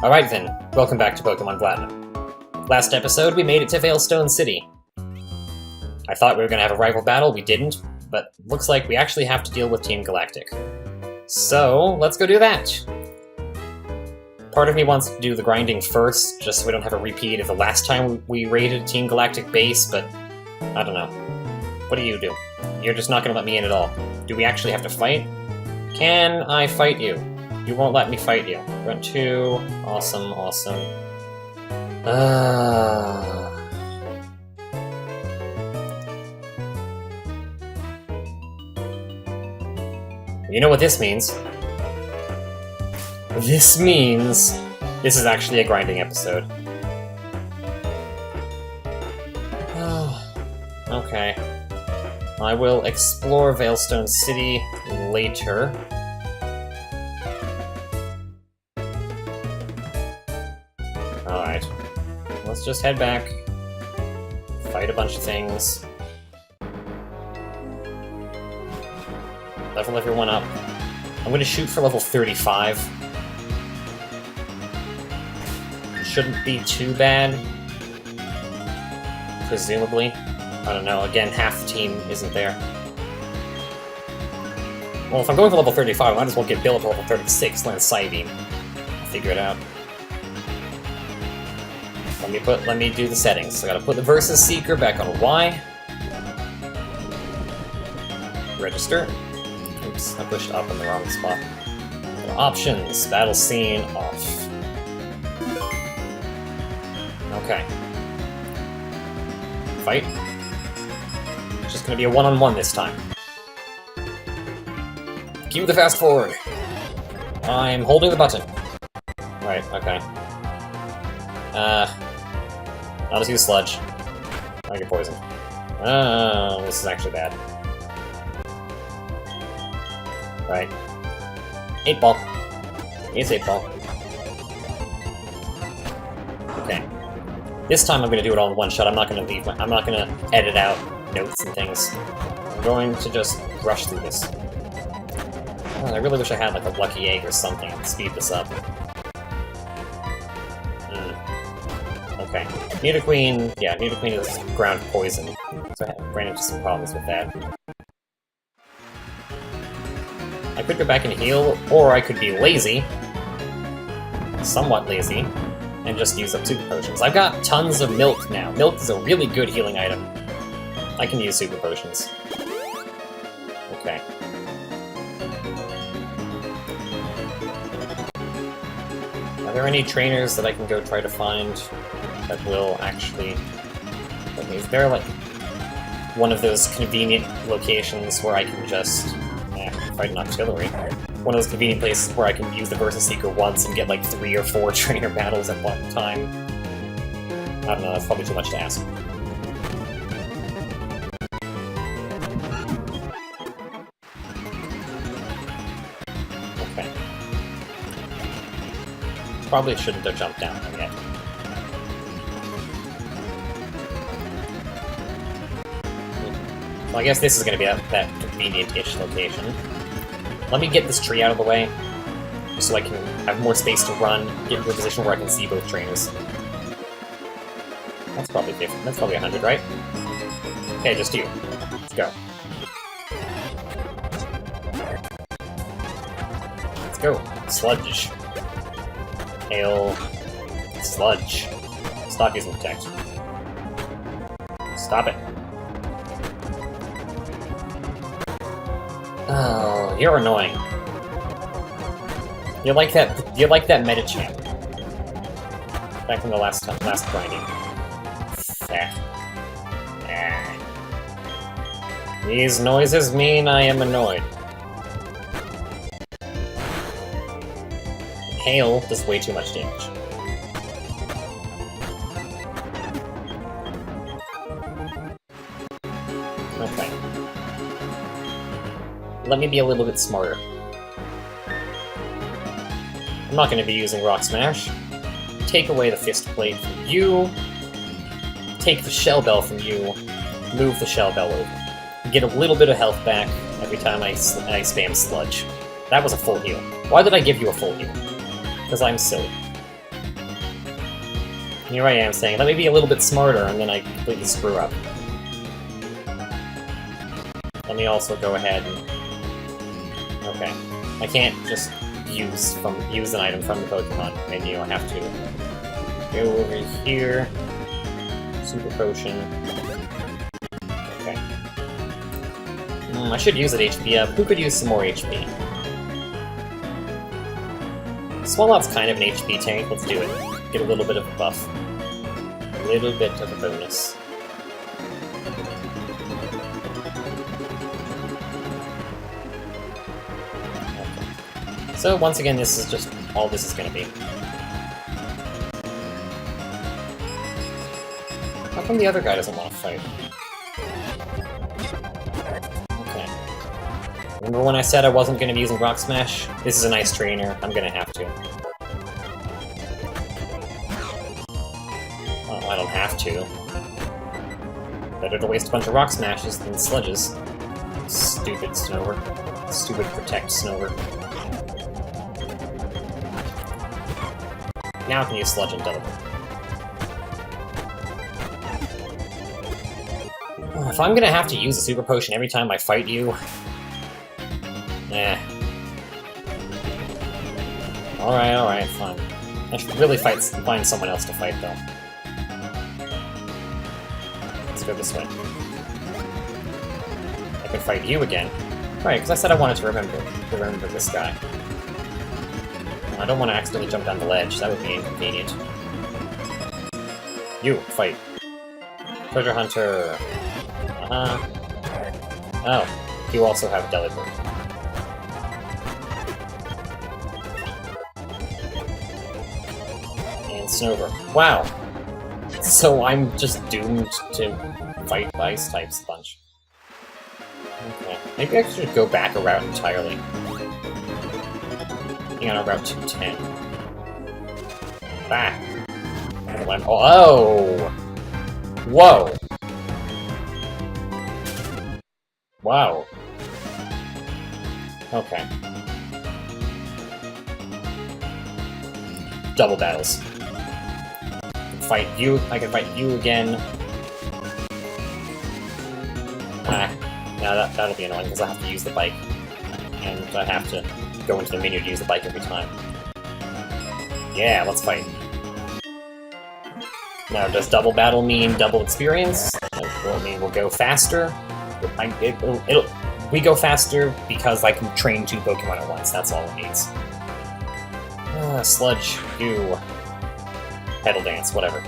Alright then, welcome back to Pokemon Platinum. Last episode, we made it to Veilstone City. I thought we were gonna have a rival battle, we didn't, but looks like we actually have to deal with Team Galactic. So, let's go do that! Part of me wants to do the grinding first, just so we don't have a repeat of the last time we raided Team Galactic base, but I don't know. What do? You're just not gonna let me in at all. Do we actually have to fight? Can I fight you? You won't let me fight you. Run 2. Awesome, awesome. You know what this means? This means this is actually a grinding episode. Okay. I will explore Veilstone City later. Alright. Let's just head back. Fight a bunch of things. Level everyone up. I'm gonna shoot for level 35. Shouldn't be too bad. Presumably. I don't know, again, half the team isn't there. Well, if I'm going for level 35, I might as well get Bill to level 36, land Psybeam. I'll figure it out. Let me do the settings. So I gotta put the Versus Seeker back on Y. Register. Oops, I pushed up in the wrong spot. Options, battle scene off. Okay. Fight. It's just gonna be a one-on-one this time. Cue the fast forward. I'm holding the button. Right, okay. I'll just use Sludge. I get poisoned. Oh, this is actually bad. Right. 8-ball. It's 8-ball. Okay. This time I'm gonna do it all in one shot. I'm not gonna edit out notes and things. I'm going to just rush through this. Oh, I really wish I had like a lucky egg or something to speed this up. Okay. Nidoqueen, yeah, Nidoqueen is ground poison, so I ran into some problems with that. I could go back and heal, or I could be lazy, somewhat lazy, and just use up Super Potions. I've got tons of Milk now. Milk is a really good healing item. I can use Super Potions. Okay. Are there any trainers that I can go try to find that will actually... Okay, is there like one of those convenient locations where I can just fight an artillery? One of those convenient places where I can use the Versus Seeker once and get like 3 or 4 trainer battles at one time? I don't know, that's probably too much to ask. Okay. Probably shouldn't have jumped down there yet. Well, I guess this is going to be that convenient-ish location. Let me get this tree out of the way, just so I can have more space to run, get into a position where I can see both trainers. That's probably 50. That's probably 100, right? Okay, just you. Let's go. Let's go. Sludge. Hail. Sludge. Stop using Protect. Stop it. Oh, you're annoying. You're like that Metachamp. Back from the last grinding. These noises mean I am annoyed. Hail does way too much damage. Okay. Let me be a little bit smarter. I'm not going to be using Rock Smash. Take away the Fist Plate from you. Take the Shell Bell from you. Move the Shell Bell over. Get a little bit of health back every time I spam Sludge. That was a full heal. Why did I give you a full heal? Because I'm silly. Here I am saying, let me be a little bit smarter, and then I completely screw up. Let me also go ahead and... Okay. I can't just use an item from the Pokemon menu. I have to go over here. Super Potion. Okay. I should use it HP up. Who could use some more HP? Swalot's kind of an HP tank. Let's do it. Get a little bit of a buff. A little bit of a bonus. Okay. So once again, this is just all this is going to be. How come the other guy doesn't want to fight? Okay. Remember when I said I wasn't going to be using Rock Smash? This is a nice trainer. I'm going to have to. Oh, I don't have to. Better to waste a bunch of Rock Smashes than Sludges. Stupid Snover. Stupid Protect Snover. Now I can use Sludge and Delicate. If I'm gonna have to use a Super Potion every time I fight you... Alright, fine. I should really find someone else to fight, though. Let's go this way. I could fight you again. Right, because I said I wanted to remember this guy. I don't want to accidentally jump down the ledge, that would be inconvenient. You, fight. Treasure Hunter. Oh, you also have Delibird. And Snover. Wow! So I'm just doomed to fight Ice types a bunch. Okay. Maybe I should go back a route entirely. Hang on, Route 210. Back! Oh! Whoa! Wow. Okay. Double battles. I can fight you again. Now that'll be annoying because I have to use the bike. And I have to go into the menu to use the bike every time. Yeah, let's fight. Now, does double battle mean double experience? Will it mean we'll go faster? We go faster because I can train 2 Pokemon at once, that's all it needs. Sludge, you... Pedal Dance, whatever.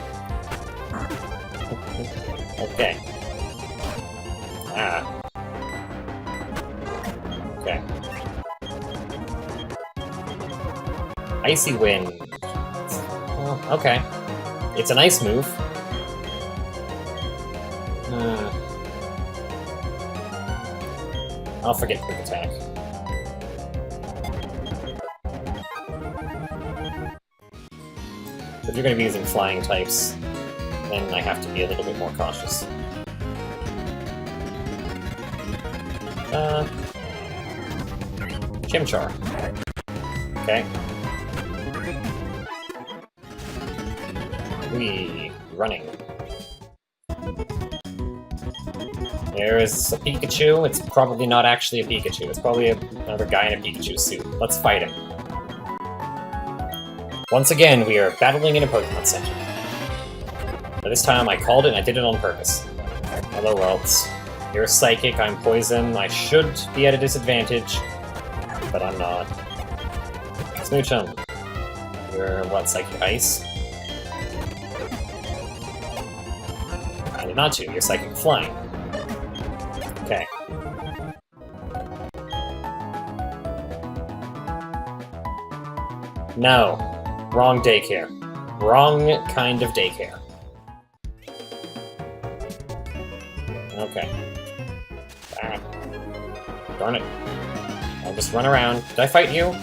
Okay. Okay. Icy Wind. Oh, okay. It's an ice move. I'll forget Quick Attack. If you're going to be using flying types, then I have to be a little bit more cautious. Chimchar. Okay. Running. There is a Pikachu. It's probably not actually a Pikachu. It's probably another guy in a Pikachu suit. Let's fight him. Once again, we are battling in a Pokemon Center. But this time I called it and I did it on purpose. Hello, Welts. You're Psychic, I'm Poison. I should be at a disadvantage, but I'm not. Smoochum. You're what, Psychic Ice? I did not to. You're Psychic Flying. Okay. No. Wrong daycare. Wrong kind of daycare. Okay. Darn it. I'll just run around. Did I fight you?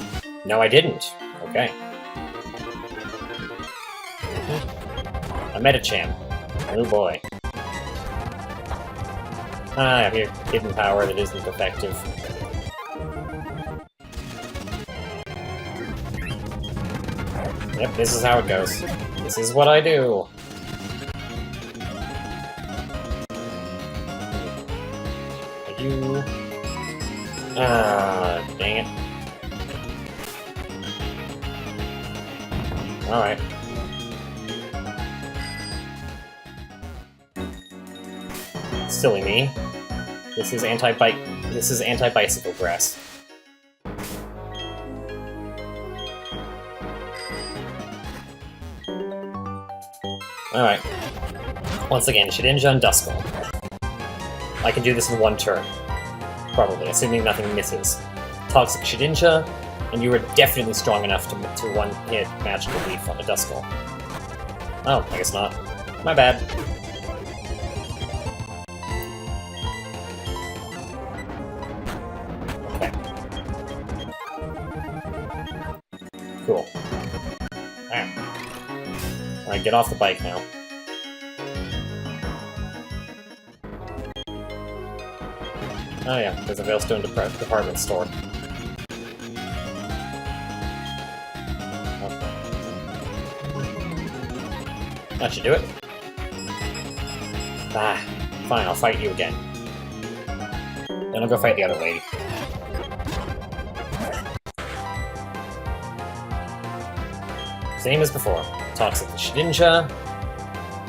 No, I didn't. Okay. A Medicham. Oh boy. I have your hidden power that isn't effective. Yep, this is how it goes. This is what I do. You... dang it. Alright. Silly me. This is anti-bicycle grass. Alright. Once again, Shedinja and Duskull. I can do this in one turn. Probably, assuming nothing misses. Toxic Shedinja, and you are definitely strong enough to one-hit Magical Leaf on a Duskull. Oh, I guess not. My bad. Okay. Cool. Alright, get off the bike now. Oh yeah, there's a Veilstone department store. Okay. That should do it. Ah, fine, I'll fight you again. Then I'll go fight the other lady. Same as before. Toxic Shedinja,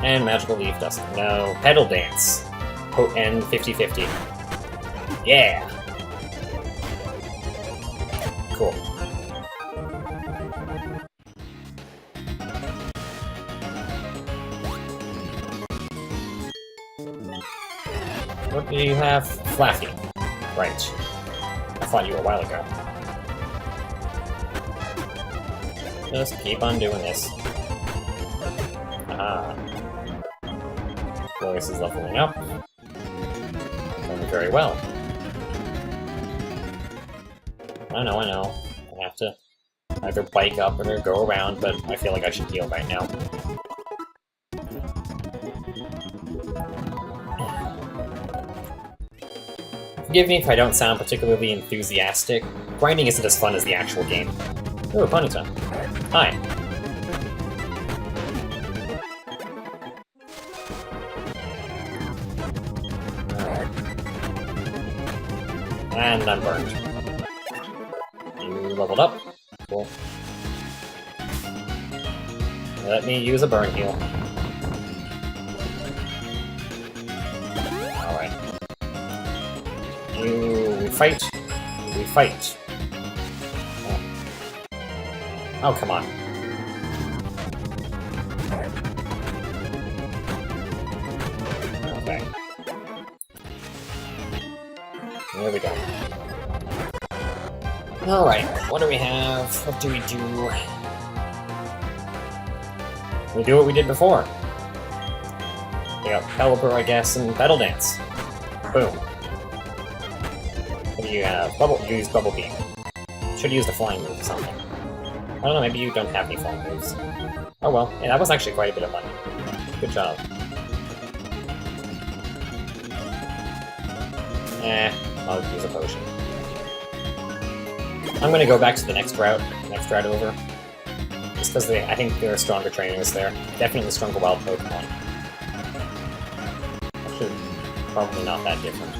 and Magical Leaf Dust. No, Pedal Dance. And 50-50. Yeah! Cool. What do you have? Flaffy. Right. I fought you a while ago. Just keep on doing this. Aha. Glorious is leveling up. Going very well. I know. I have to either bike up or go around, but I feel like I should heal right now. Forgive me if I don't sound particularly enthusiastic. Grinding isn't as fun as the actual game. Ooh, Ponyta. Hi. Alright. And I'm burned. You leveled up. Cool. Let me use a burn heal. Alright. We fight. We fight. Oh, come on. Okay. There we go. Alright, what do we have? What do we do? We do what we did before. We got Pelipper, I guess, and Pedal Dance. Boom. What do you have? Use Bubble Beam. Should've used a flying move or something. I don't know, maybe you don't have any flying moves. Oh well, yeah, that was actually quite a bit of money. Good job. I'll use a potion. I'm gonna go back to the next route over. Just because I think there are stronger trainers there. Definitely stronger wild Pokemon. Actually, probably not that different.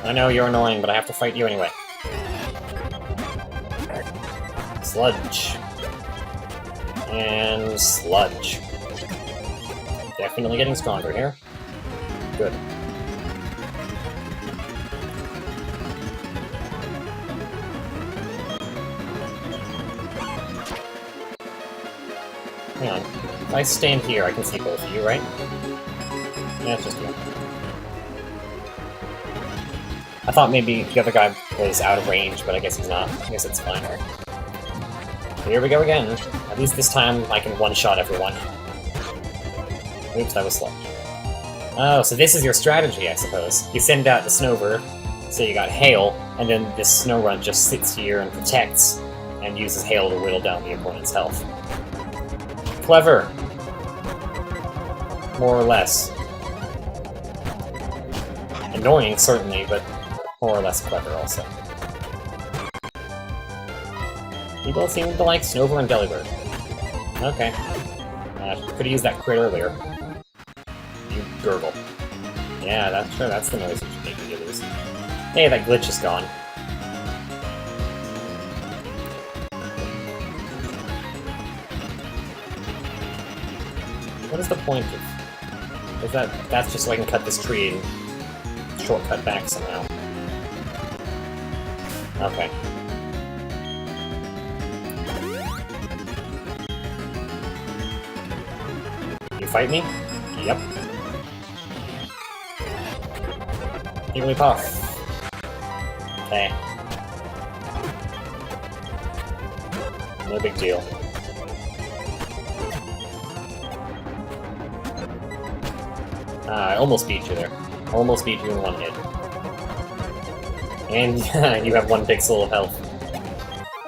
I know you're annoying, but I have to fight you anyway. Sludge. And Sludge. Definitely getting stronger here. Good. Hang on. If I stand here, I can see both of you, right? Yeah, it's just you. I thought maybe the other guy was out of range, but I guess he's not. I guess it's fine. Here we go again. At least this time I can one-shot everyone. Oops, that was slow. Oh, so this is your strategy, I suppose. You send out the Snover, so you got Hail, and then this Snow Run just sits here and protects, and uses Hail to whittle down the opponent's health. Clever! More or less. Annoying, certainly, but more or less clever also. You both seem to like Snover and Delibird. Okay. Could've used that crit earlier. You gurgle. Yeah, that's sure, that's the noise you should make when you lose. Hey, that glitch is gone. What is the point of... Is that's just so I can cut this tree and shortcut back somehow. Okay. You fight me? Yep. Jigglypuff. Okay. No big deal. I almost beat you there. Almost beat you in one hit. And you have 1 pixel of health.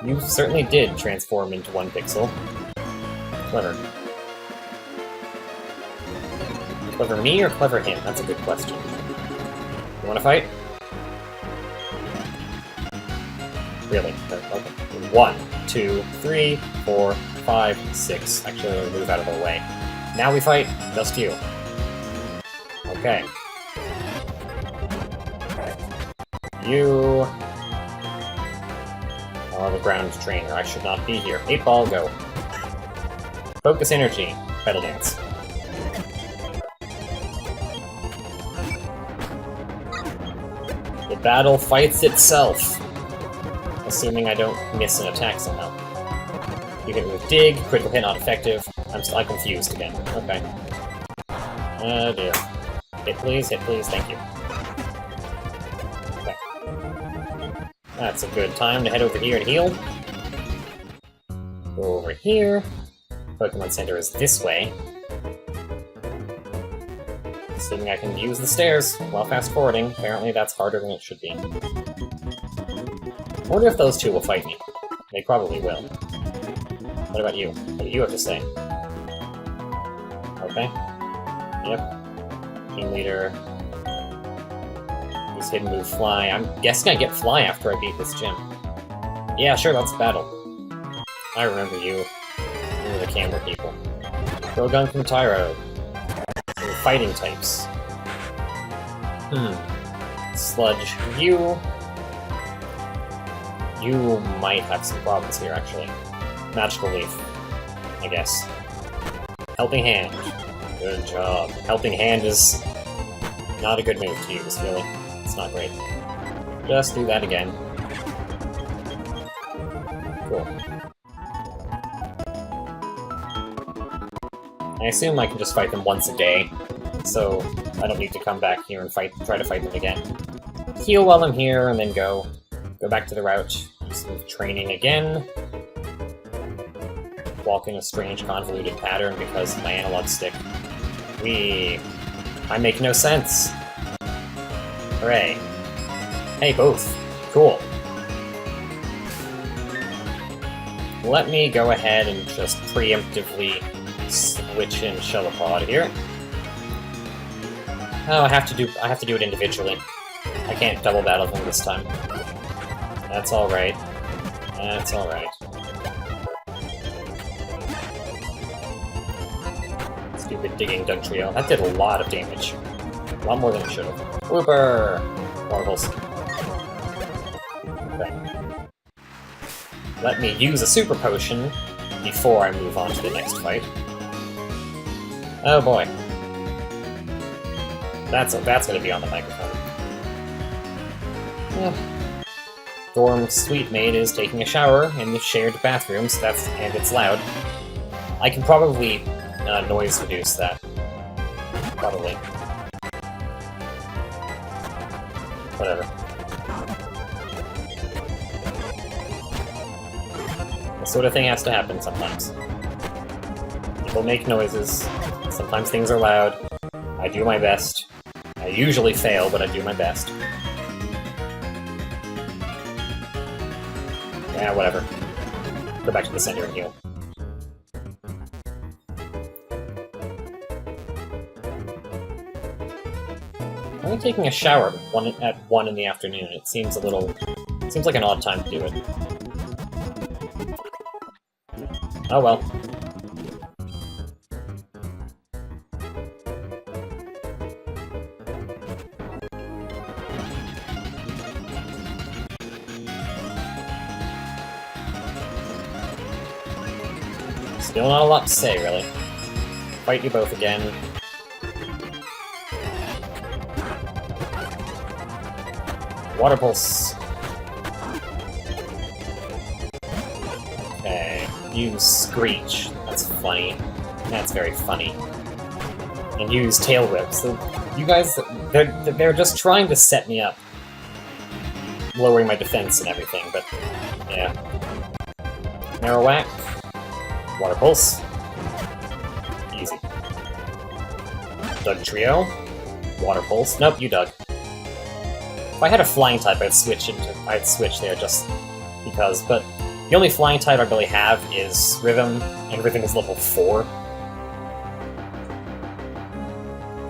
You certainly did transform into 1 pixel. Clever. Clever me or clever him? That's a good question. You wanna fight? Really? Okay. 1, 2, 3, 4, 5, 6. Actually, I'll move out of the way. Now we fight, just you. Okay. You are the ground trainer. I should not be here. 8 ball, go. Focus energy. Pedal dance. The battle fights itself. Assuming I don't miss an attack somehow. You hit with dig, critical hit not effective. I'm still confused again. Okay. Oh dear. Hit please, thank you. Okay. That's a good time to head over here and heal. Go over here. Pokemon Center is this way. Assuming I can use the stairs while fast-forwarding. Apparently that's harder than it should be. I wonder if those two will fight me. They probably will. What about you? What do you have to say? Okay. Yep. Team leader. Use hidden move fly. I'm guessing I get fly after I beat this gym. Yeah, sure, let's battle. I remember you. You were the camera people. Rogun from Tyro. So we're fighting types. Sludge. You might have some problems here, actually. Magical Leaf, I guess. Helping Hand. Good job. Helping Hand is not a good move to use, really. It's not great. Just do that again. Cool. I assume I can just fight them once a day, so I don't need to come back here and try to fight them again. Heal while I'm here, and then go back to the route. Do some training again. Walk in a strange, convoluted pattern because of my analog stick. I make no sense. Hooray. Hey, both. Cool. Let me go ahead and just preemptively switch in Shelopod here. Oh, I have to do it individually. I can't double battle them this time. That's alright. That's alright. Stupid digging Dugtrio. That did a lot of damage. A lot more than it should have. Whooper! Marbles. Okay. Let me use a super potion before I move on to the next fight. Oh boy. That's gonna be on the microphone. Dorm Sweet Maid is taking a shower in the shared bathrooms, and it's loud. I can probably noise reduce that. Probably. Whatever. This sort of thing has to happen sometimes. People make noises. Sometimes things are loud. I do my best. I usually fail, but I do my best. Yeah, whatever. Go back to the center and heal. I'm only taking a shower at 1 in the afternoon. It seems like an odd time to do it. Oh well. Still not a lot to say, really. Fight you both again. Water Pulse. Okay, use Screech. That's funny. That's very funny. And use Tail Whip. So you guys, they're just trying to set me up. Lowering my defense and everything, but yeah. Marowak. Water Pulse. Easy. Dug Trio. Water Pulse. Nope, you dug. If I had a flying type, I'd switch there just because, but the only flying type I really have is Rhythm, and Rhythm is level 4.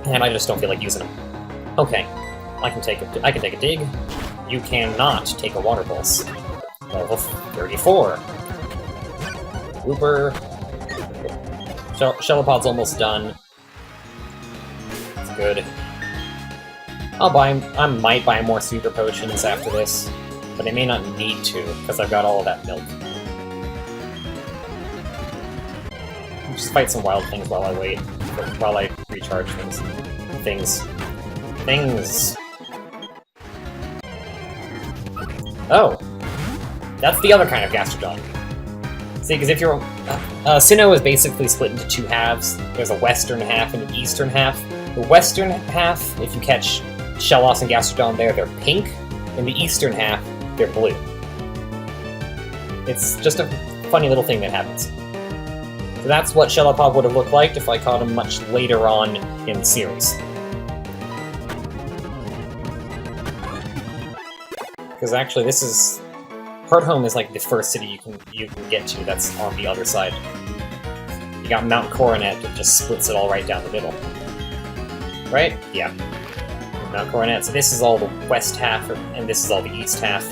And I just don't feel like using them. Okay. I can take a dig. You cannot take a Water Pulse. Level 34. Looper. Shelopod's almost done. It's good. I might buy more Super Potions after this, but I may not need to, because I've got all of that milk. I'll just fight some wild things while I wait, while I recharge things. Oh! That's the other kind of Gastrodon. See, because if you're... Sinnoh is basically split into two halves. There's a western half and an eastern half. The western half, if you catch Shellos and Gastrodon there, they're pink. In the eastern half, they're blue. It's just a funny little thing that happens. So that's what Shelopod would have looked like if I caught him much later on in the series. Because actually, this is... Hardhome is like the first city you can get to that's on the other side. You got Mount Coronet that just splits it all right down the middle. Right? Yeah. Mount Coronet. So this is all the west half, and this is all the east half.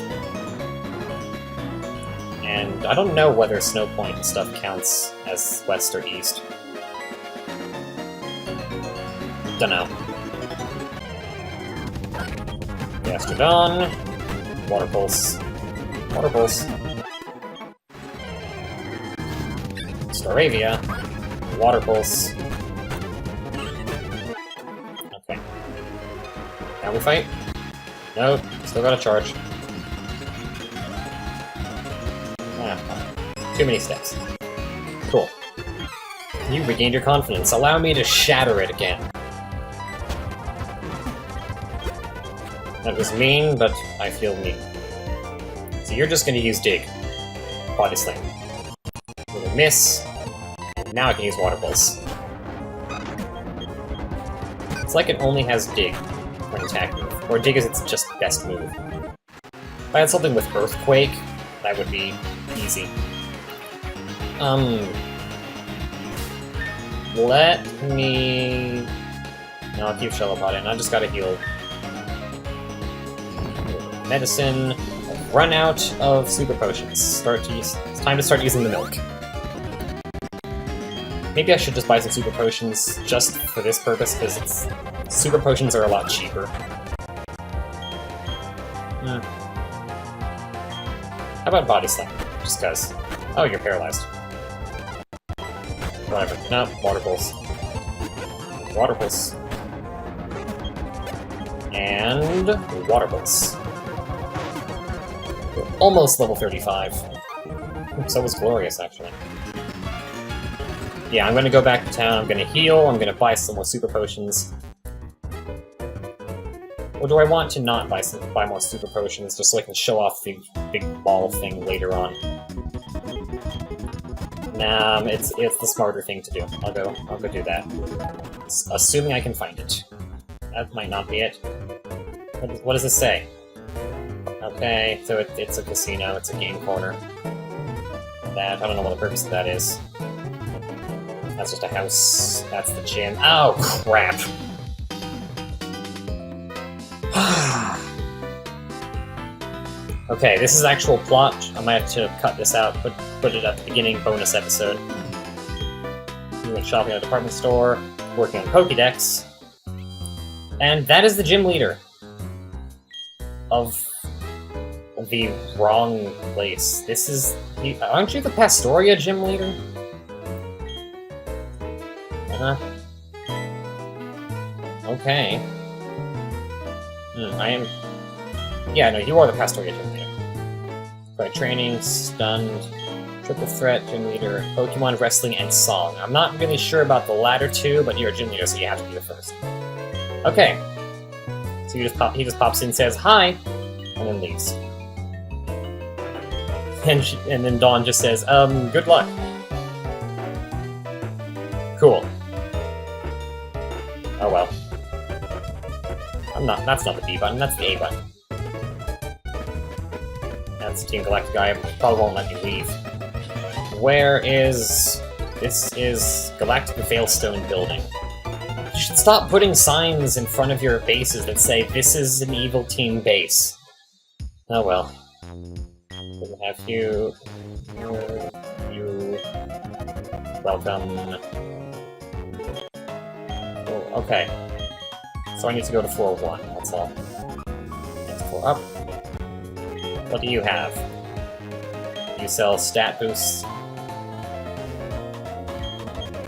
And I don't know whether Snow Point and stuff counts as west or east. Dunno. Gastrodon. Water Pulse. Water Pulse. Staravia. Water Pulse. Okay. Now we fight? Nope. Still gotta charge. Ah, too many steps. Cool. You regained your confidence. Allow me to shatter it again. That was mean, but I feel mean. So you're just going to use Dig. Body Slam. Little miss. And now I can use Water Pulse. It's like it only has Dig for an attack move. Or Dig is its just best move. If I had something with Earthquake, that would be easy. Let me... No, I'll keep Shelopod in. I just gotta heal. Medicine. Run out of Super Potions. It's time to start using the milk. Maybe I should just buy some Super Potions just for this purpose, because Super Potions are a lot cheaper. How about Body Slam? Just cause. Oh, you're paralyzed. Whatever. No, Water Pulse. Water Pulse. And Water Pulse. We're almost level 35. So was Glorious, actually. Yeah, I'm gonna go back to town, I'm gonna heal, I'm gonna buy some more Super Potions. Or do I want to not buy more Super Potions, just so I can show off the big ball thing later on? Nah, it's the smarter thing to do. I'll go do that. Assuming I can find it. That might not be it. What does this say? Okay, so it's a casino, it's a game corner. I don't know what the purpose of that is. That's just a house. That's the gym. Oh, crap! Okay, this is actual plot. I might have to cut this out, but put it at the beginning bonus episode. We went shopping at a department store, working on Pokédex, and that is the gym leader of the wrong place. This is... aren't you the Pastoria gym leader? Okay. I am... Yeah, no, you are the Pastoria gym leader. By training, stunned, triple threat, gym leader, Pokemon, wrestling, and song. I'm not really sure about the latter two, but you're a gym leader, so you have to be the first. Okay. So he just pops in and says, hi, and then leaves. And then Dawn just says, good luck. Cool. Oh well. That's not the B button, that's the A button. That's the Team Galactic guy, probably won't let me leave. Where is... This is Galactic Veilstone building. You should stop putting signs in front of your bases that say, this is an evil team base. Oh well. We'll have you... You... Welcome... Oh, okay. So I need to go to floor 1, that's all. Next floor up. What do you have? You sell stat boosts.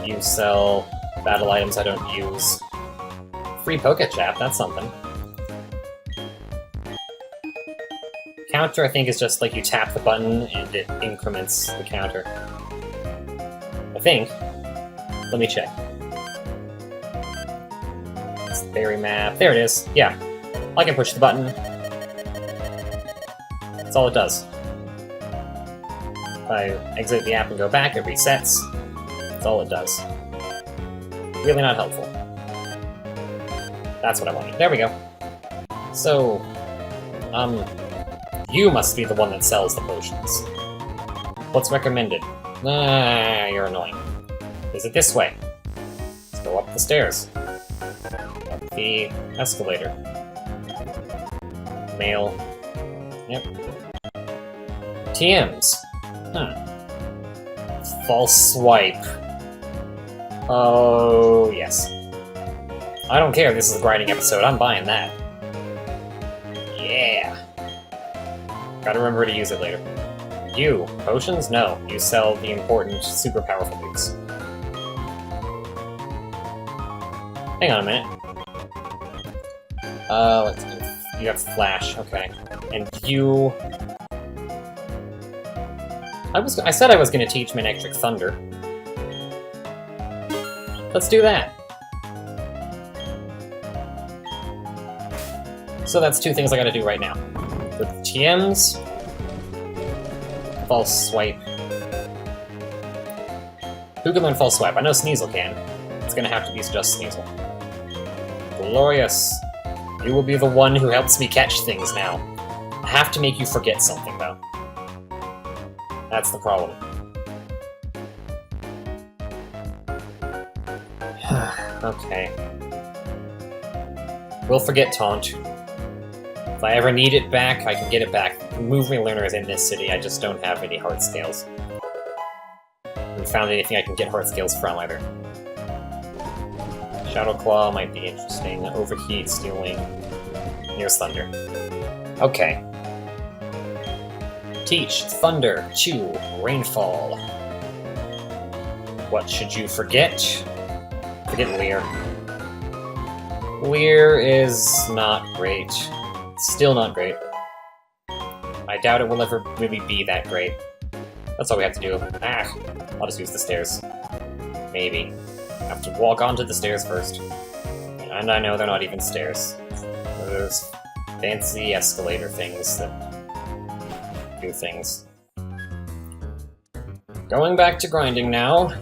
You sell battle items I don't use. Free Pokechap, that's something. Counter, I think, is just like you tap the button and it increments the counter. I think. Let me check. It's the berry map. There it is. Yeah. I can push the button. That's all it does. If I exit the app and go back, it resets. That's all it does. Really not helpful. That's what I wanted. There we go. So, you must be the one that sells the potions. What's recommended? Ah, you're annoying. Is it this way? Let's go up the stairs. Up the escalator. Mail. Yep. TMs. False swipe. Oh, yes. I don't care if this is a grinding episode, I'm buying that. Yeah. Gotta remember to use it later. You, potions? No, you sell the important, super powerful moves. Hang on a minute. Let's see. You have Flash, okay. And you... I said I was gonna teach Manectric Thunder. Let's do that. So that's two things I gotta do right now. The TMs... False Swipe. Who can learn False Swipe? I know Sneasel can. It's gonna have to be just Sneasel. Glorious. You will be the one who helps me catch things now. I have to make you forget something, though. That's the problem. Okay. We'll forget Taunt. If I ever need it back, I can get it back. Movement Learner is in this city, I just don't have any heart scales. I haven't found anything I can get heart scales from either. Shadow Claw might be interesting. Overheat, Stealing. Here's Thunder. Okay. Teach, Thunder, Chew, Rainfall. What should you forget? Forget Leer. Leer is not great. Still not great. I doubt it will ever really be that great. That's all we have to do. Ah, I'll just use the stairs. Maybe. I have to walk onto the stairs first. And I know they're not even stairs. They're those fancy escalator things that do things. Going back to grinding now.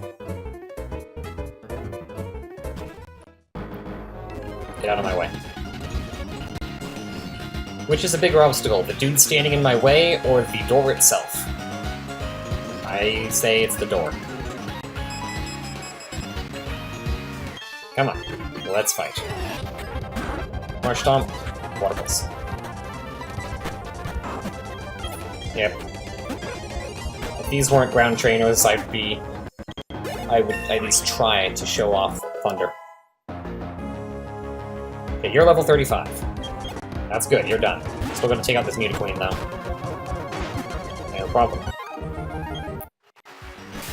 Get out of my way. Which is a bigger obstacle, the dude standing in my way or the door itself? I say it's the door. Come on, let's fight. Marsh Stomp, Water Pulse. Yep. these weren't ground trainers, I would at least try to show off Thunder. Okay, you're level 35. That's good, you're done. Still gonna take out this Mutaqueen, though. No problem.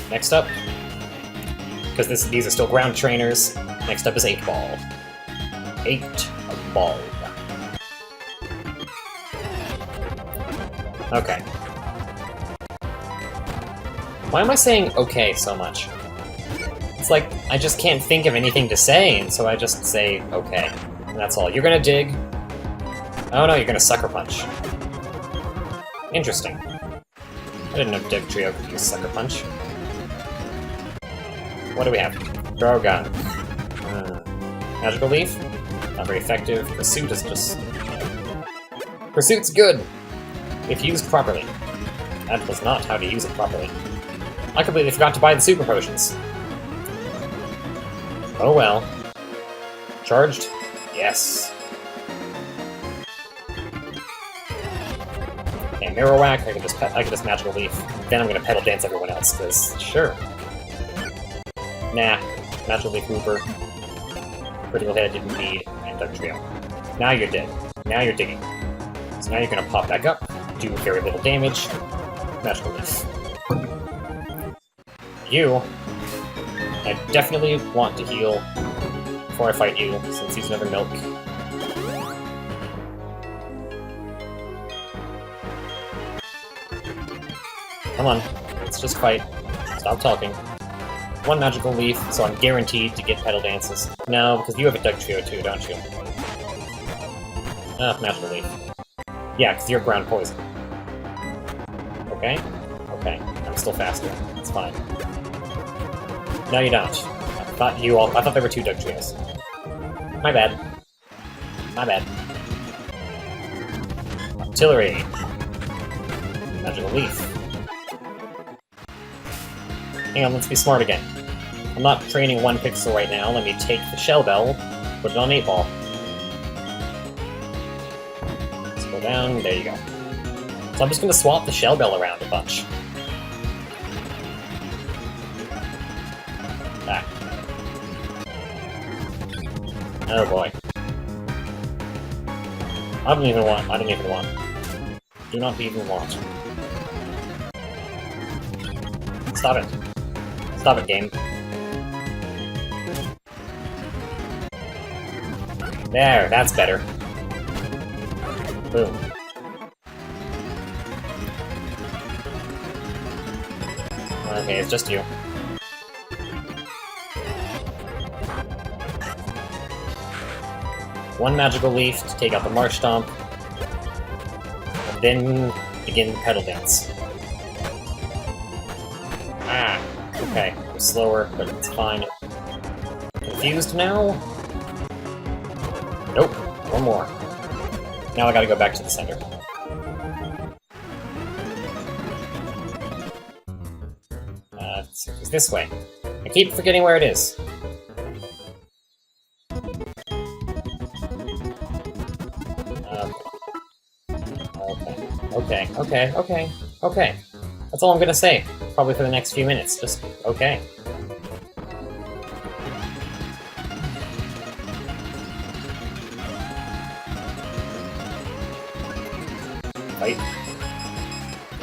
Next up, because these are still ground trainers, next up is 8-Ball. 8-Ball. Okay. Why am I saying okay so much? It's like, I just can't think of anything to say, and so I just say okay. And that's all. You're gonna dig. Oh no, you're gonna Sucker Punch. Interesting. I didn't know Dig Trio could use Sucker Punch. What do we have? Throw Gun. Magical Leaf? Not very effective. Pursuit is just... Pursuit's good! If used properly. That was not how to use it properly. I completely forgot to buy the super potions. Oh well. Charged? Yes. Okay, Marowak, I can just Magical Leaf. Then I'm gonna Pedal Dance everyone else, because sure. Nah. Magical Leaf Hooper. Critical Hit I didn't need, and Dug Trio. Now you're dead. Now you're digging. So now you're gonna pop back up, do very little damage. Magical Leaf. You, I definitely want to heal before I fight you, since he's another milk. Come on, let's just fight. Stop talking. One Magical Leaf, so I'm guaranteed to get Pedal Dances. No, because you have a Dug Trio too, don't you? Ah, Magical Leaf. Yeah, because you're Ground Poison. Okay? Okay, I'm still faster. It's fine. No, you don't. I thought there were 2 Dug Trios. My bad. My bad. Artillery. Magical Leaf. Hang on, let's be smart again. I'm not training 1 pixel right now. Let me take the Shell Bell, put it on 8-Ball. Let's go down. There you go. So I'm just going to swap the Shell Bell around a bunch. Back. Oh boy. I don't even want. Do not even want. Stop it. Stop it, game. There, that's better. Boom. Okay, it's just you. One Magical Leaf to take out the Marsh Stomp, and then begin the Pedal Dance. Ah, okay, I'm slower, but it's fine. Confused now? Nope, one more. Now I gotta go back to the center. It's this way. I keep forgetting where it is. Okay. That's all I'm gonna say, probably for the next few minutes. Just, okay. Fight.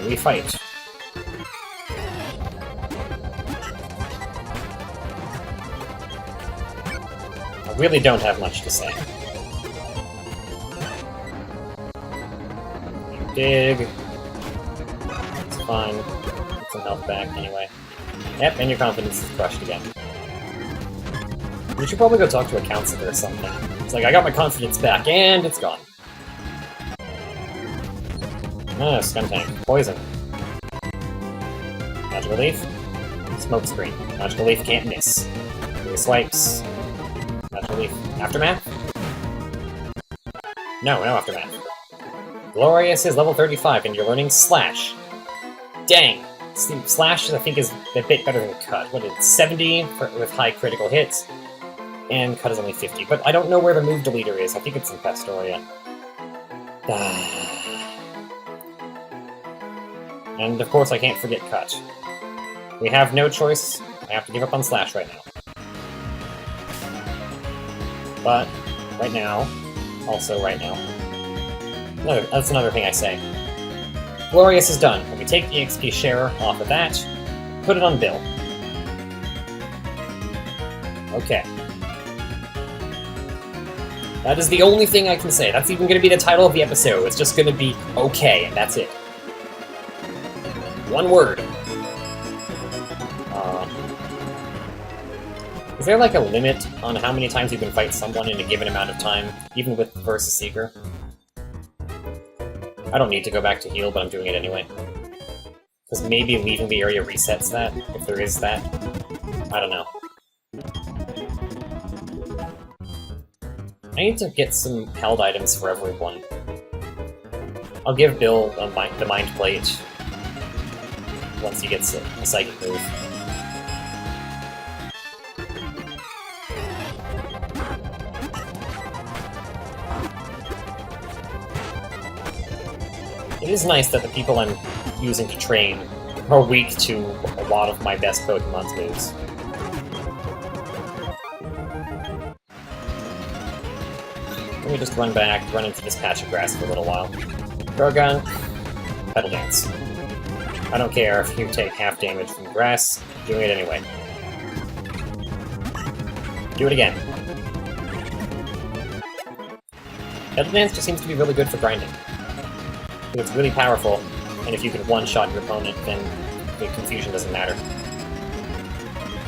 We fight. I really don't have much to say. Dig. It's fine. Get some health back anyway. Yep, and your confidence is crushed again. You should probably go talk to a counselor or something. It's like, I got my confidence back, and it's gone. Oh, Scum Tank. Poison. Magical Leaf. Smoke Screen. Magical Leaf can't miss. 3 swipes. Magical Leaf. Aftermath? No Aftermath. Glorious is level 35, and you're learning Slash. Dang! Slash, I think, is a bit better than Cut. What is it, 70 with high critical hits? And Cut is only 50. But I don't know where the move deleter is. I think it's in Pastoria. And of course I can't forget Cut. We have no choice. I have to give up on Slash right now. But, right now, also right now, that's another thing I say. Glorious is done. When we take the XP share off of that, put it on Bill. Okay. That is the only thing I can say. That's even going to be the title of the episode. It's just going to be okay, and that's it. One word. Is there like a limit on how many times you can fight someone in a given amount of time, even with Versus Seeker? I don't need to go back to heal, but I'm doing it anyway. Because maybe leaving the area resets that, if there is that. I don't know. I need to get some held items for everyone. I'll give Bill the Mind Plate once he gets a Psychic move. It is nice that the people I'm using to train are weak to a lot of my best Pokemon's moves. Let me just run back, run into this patch of grass for a little while. Drogon, Petal Dance. I don't care if you take half damage from grass, doing it anyway. Do it again. Petal Dance just seems to be really good for grinding. It's really powerful, and if you can one-shot your opponent, then the confusion doesn't matter.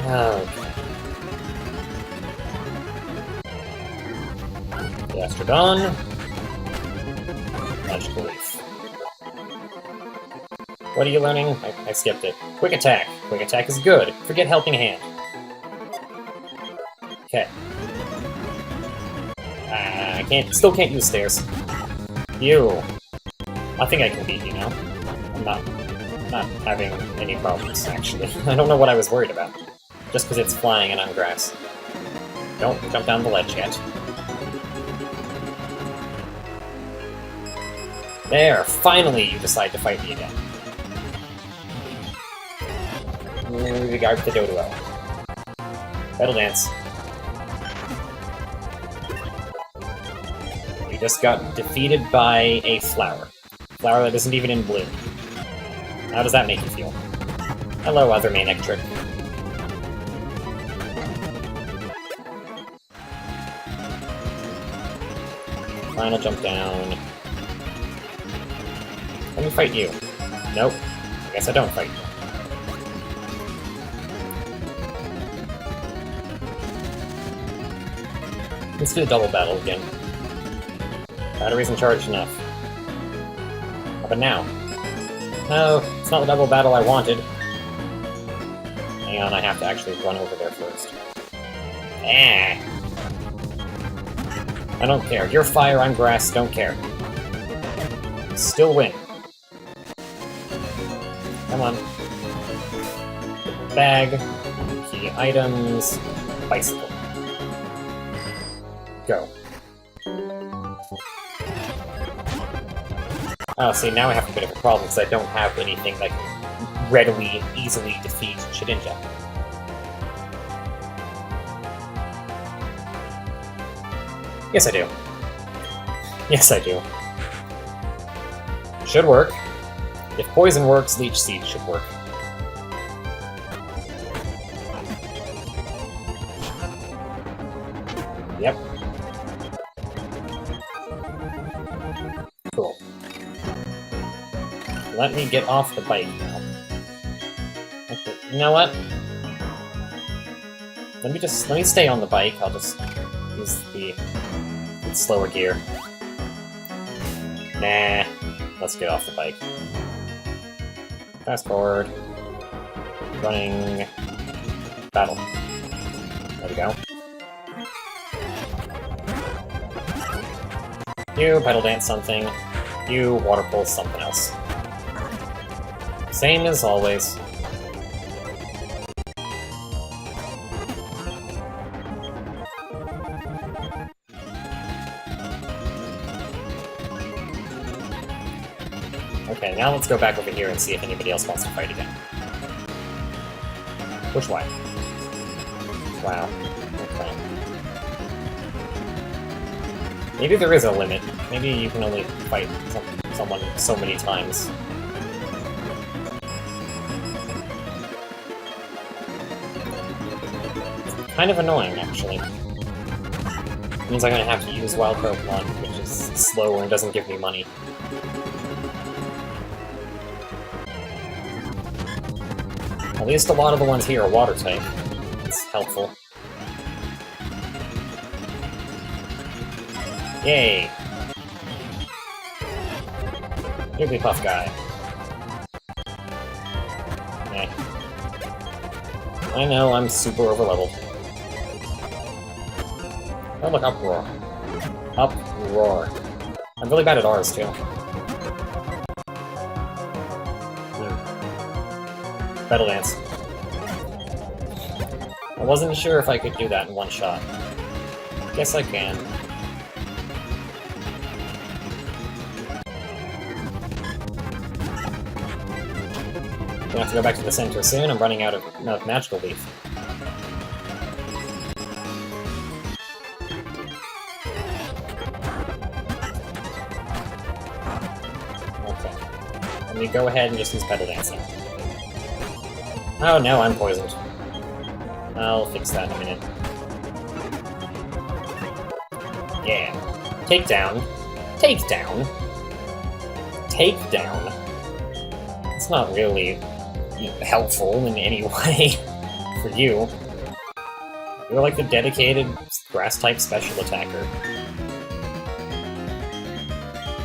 Okay. Gastrodon. Magical Leaf. What are you learning? I skipped it. Quick Attack. Quick Attack is good. Forget Helping Hand. Okay. Still can't use Stairs. You. I think I can beat you now. I'm not having any problems, actually. I don't know what I was worried about. Just because it's flying and I'm grass. Don't jump down the ledge yet. There! Finally you decide to fight me again. Regard the Doduo. Petal Dance. You just got defeated by a flower. Flower that isn't even in bloom. How does that make you feel? Hello, other main Ectric. Final jump down. Let me fight you. Nope. I guess I don't fight you. Let's do the double battle again. Battery isn't charged enough. But now. No, it's not the double battle I wanted. Hang on, I have to actually run over there first. Ah! I don't care. You're fire, I'm grass, don't care. Still win. Come on. Bag. Key items. Bicycle. Go. Oh, see, now I have a bit of a problem because I don't have anything that can readily, easily defeat Shedinja. Yes, I do. Yes, I do. Should work. If poison works, Leech Seed should work. Yep. Cool. Let me get off the bike now. Okay, you know what? Let me stay on the bike. I'll just use the slower gear. Nah. Let's get off the bike. Fast forward. Running. Battle. There we go. You Petal Dance something. You Water Pulse something else. Same as always. Okay, now let's go back over here and see if anybody else wants to fight again. Which way? Wow. Okay. Maybe there is a limit. Maybe you can only fight someone so many times. Kind of annoying, actually. Means I'm gonna have to use wild Pokemon, which is slower and doesn't give me money. At least a lot of the ones here are water type. It's helpful. Yay! Jigglypuff guy. Eh. I know, I'm super overleveled. Oh look, Uproar. Uproar. I'm really bad at R's, too. Battle Dance. I wasn't sure if I could do that in one shot. Guess I can. Gonna have to go back to the center soon. I'm running out of Magical Leaf. Okay. Let me go ahead and just use Battle Dancing. Oh no, I'm poisoned. I'll fix that in a minute. Yeah. Takedown. Takedown? Takedown? It's not really helpful in any way for you. You're like the dedicated grass-type special attacker.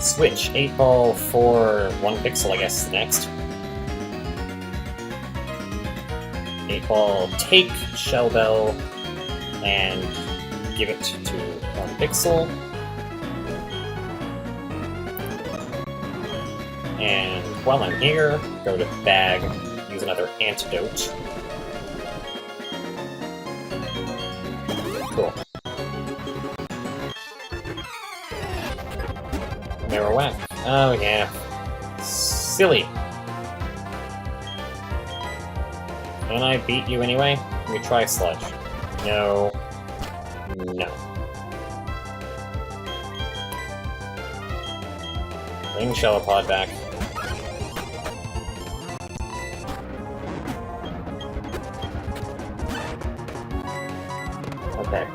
Switch. 8-ball for 1 pixel, I guess, is next. 8-ball, take Shell Bell and give it to 1 pixel. And while I'm here, go to Bag, use another antidote. Cool. Marowak. Oh yeah. Silly. Can I beat you anyway? Let me try Sludge. No. No. Bring Shelopod back. Okay.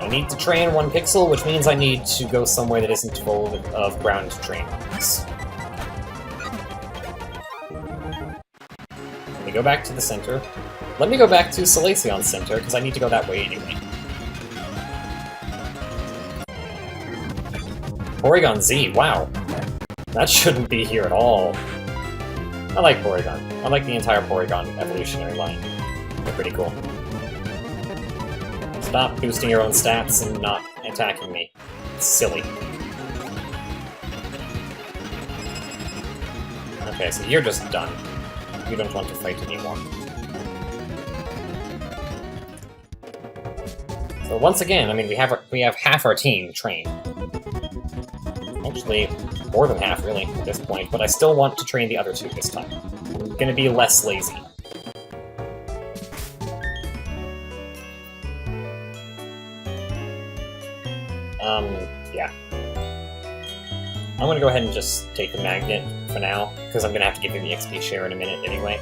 I need to train 1 pixel, which means I need to go somewhere that isn't full of ground trainers. Let me go back to the center. Let me go back to Salacion Center, because I need to go that way anyway. Porygon Z, wow. That shouldn't be here at all. I like Porygon. I like the entire Porygon evolutionary line. They're pretty cool. Stop boosting your own stats and not attacking me. It's silly. Okay, so you're just done. You don't want to fight anymore. So once again, I mean, we have half our team trained. Actually, more than half, really, at this point, but I still want to train the other 2 this time. I'm gonna be less lazy. Yeah. I'm gonna go ahead and just take the magnet for now, because I'm gonna have to give you the XP share in a minute anyway.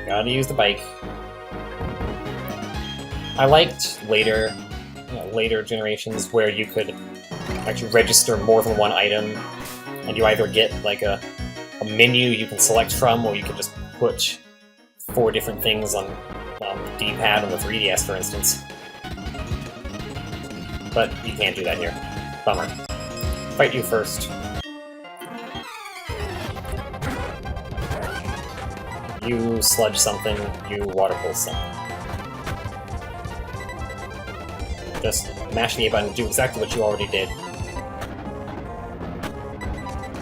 Gotta use the bike. I liked later generations where you could actually register more than 1 item, and you either get like a menu you can select from, or you can just put 4 different things on the D-pad on the 3DS, for instance. But you can't do that here. Bummer. Fight you first. You sludge something, you water pulse something. Just mash the A button and do exactly what you already did.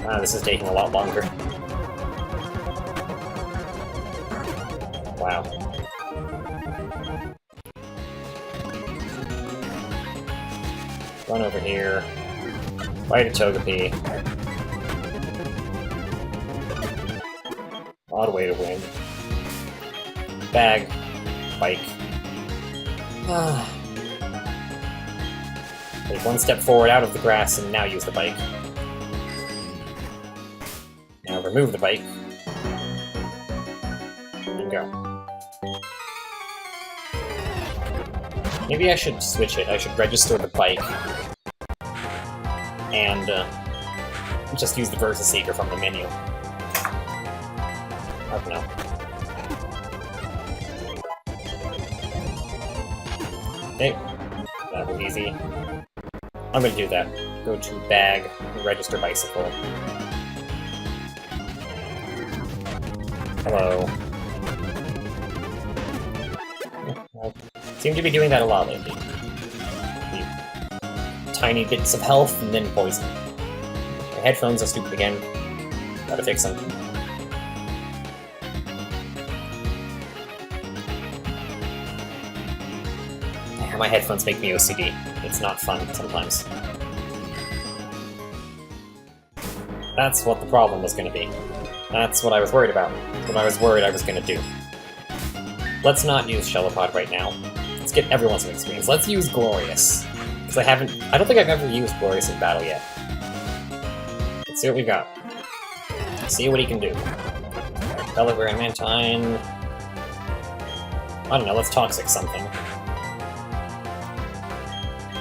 Ah, this is taking a lot longer. Wow. Run over here. Fight a Togepi. Odd way to win. Bag. Bike. Take one step forward out of the grass and now use the bike. Now remove the bike. And go. Maybe I should switch it. I should register the bike. And just use the Versus Seeker from the menu. I don't know. Okay, that was easy. I'm gonna do that. Go to bag, register bicycle. Hello. I seem to be doing that a lot lately. Tiny bits of health and then poison. My headphones are stupid again. Gotta fix them. My headphones make me OCD. It's not fun sometimes. That's what the problem was gonna be. That's what I was worried about. What I was worried I was gonna do. Let's not use Shelopod right now. Let's get everyone some experience. Let's use Glorious. Because I don't think I've ever used Glorious in battle yet. Let's see what we got. Let's see what he can do. Delaware and Mantine. I don't know, let's Toxic something.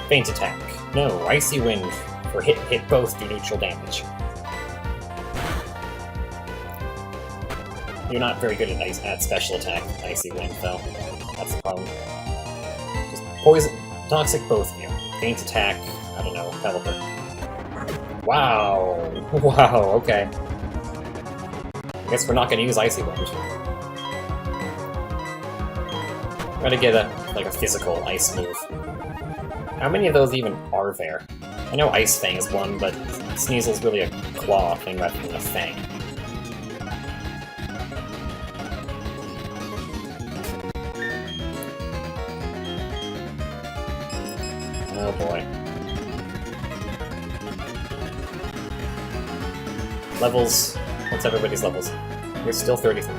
Faint attack. No, Icy Wind. For hit both do neutral damage. You're not very good at special attack, Icy Wind, though. That's the problem. Just poison, Toxic both of you. Faint attack, I don't know, Pelipper. Wow! Wow, okay. I guess we're not gonna use Icy Wind. We're gonna get a physical ice move. How many of those even are there? I know Ice Fang is one, but Sneasel's really a claw thing rather than a fang. Oh boy. Levels. What's everybody's levels? You're still 33.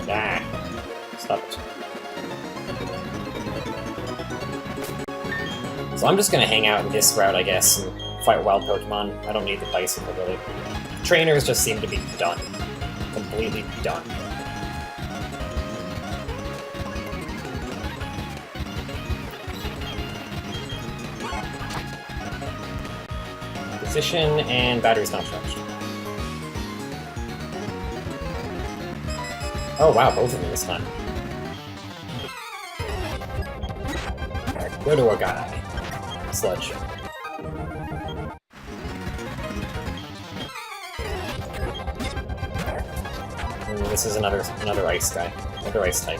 Ah. Stop it. So I'm just gonna hang out in this route, I guess, and fight wild Pokemon. I don't need the bicycle, really. Trainers just seem to be done. Completely done. Position, and battery's not charged. Oh wow, both of them this time. Alright, go to a guy. Sludge. Ooh, this is another ice guy. Another ice type.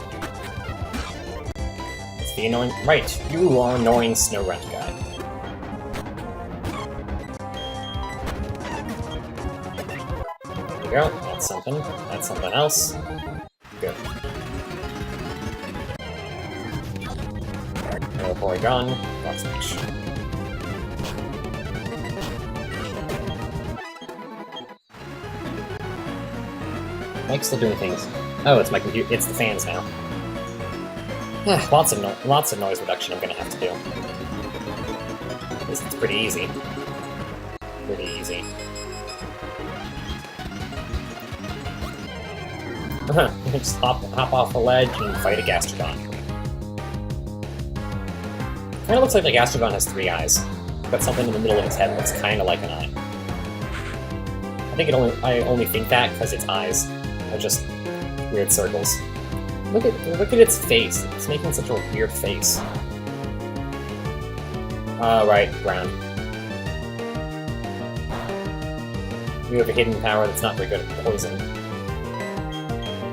It's the annoying... Right, you are annoying Snow Runt guy. There we go, that's something. That's something else. Good. Oh boy, gone. Lots of fish. Mike's still doing things. Oh, it's my computer. It's the fans now. lots of noise reduction I'm gonna have to do. At least it's pretty easy. Pretty easy. Just hop off a ledge and fight a Gastrodon. Kinda looks like the Gastrodon has 3 eyes. Got something in the middle of its head that looks kinda like an eye. I only think that because its eyes are just weird circles. Look at its face. It's making such a weird face. Right, ground. We have a hidden power that's not very good at poison.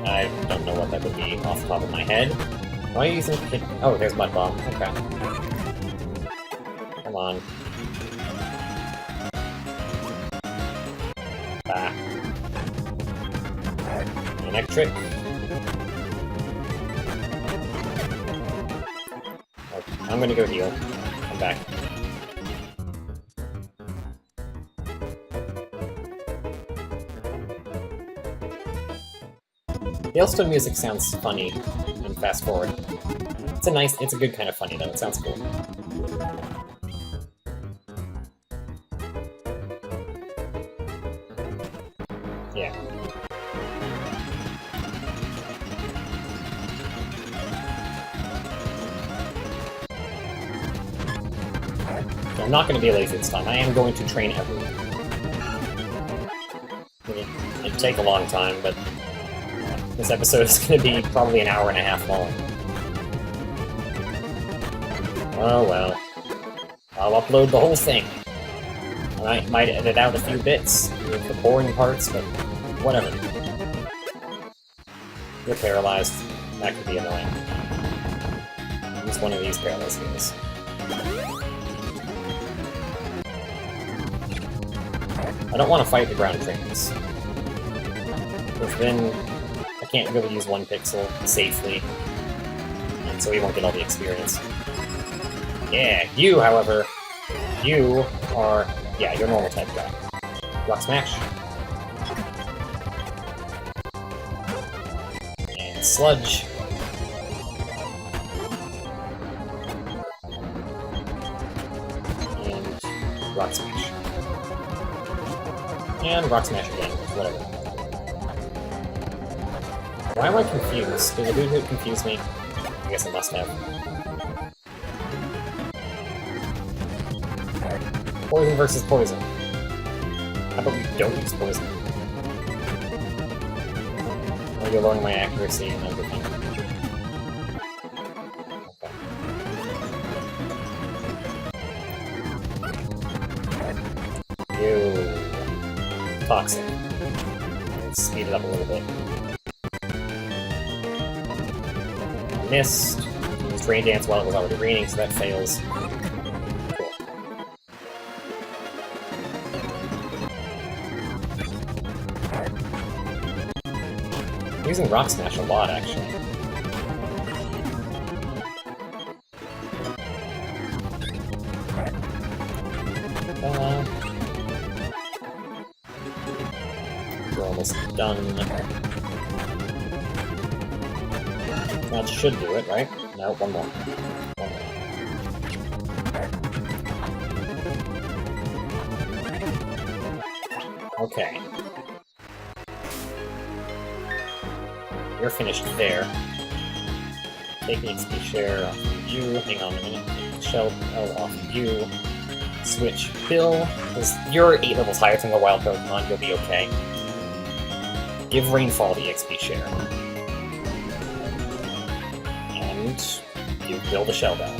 I don't know what that would be off the top of my head. Why are you using hidden... Oh, there's Mud Bomb. Okay. Come on. Ah. Electric. Okay, I'm gonna go heal. Come back. Veilstone music sounds funny in Fast Forward. It's a good kind of funny though, it sounds cool. Yeah. I'm not going to be lazy this time. I am going to train everyone. It'd take a long time, but this episode is going to be probably an hour and a half long. Oh well. I'll upload the whole thing. I might edit out a few bits with the boring parts, but whatever. You're paralyzed. That could be annoying. Use one of these paralyzed heals. I don't want to fight the ground trainers. Because then I can't really use one pixel safely, and so he won't get all the experience. Yeah, you, however, you are, yeah, you're normal type guy. Rock Smash. And Sludge. And Rock Smash. And Rock Smash again, whatever. Why am I confused? Did the dude hit confuse me? I guess it must have. Poison versus poison. How about we don't use poison? Or you're lowering my accuracy and everything. Okay. Ew. Toxic. Let's speed it up a little bit. Missed. Used Rain Dance while it was already raining, so that fails. I'm using Rock Smash a lot, actually. We're almost done. That should do it, right? No, one more. One more. Okay. You're finished there. Take the XP share off of you. Hang on a minute. Take the shell off of you. Switch Bill, because you're 8 levels higher than the wild Pokemon, you'll be okay. Give Rainfall the XP share. And give Bill the Shell Bell.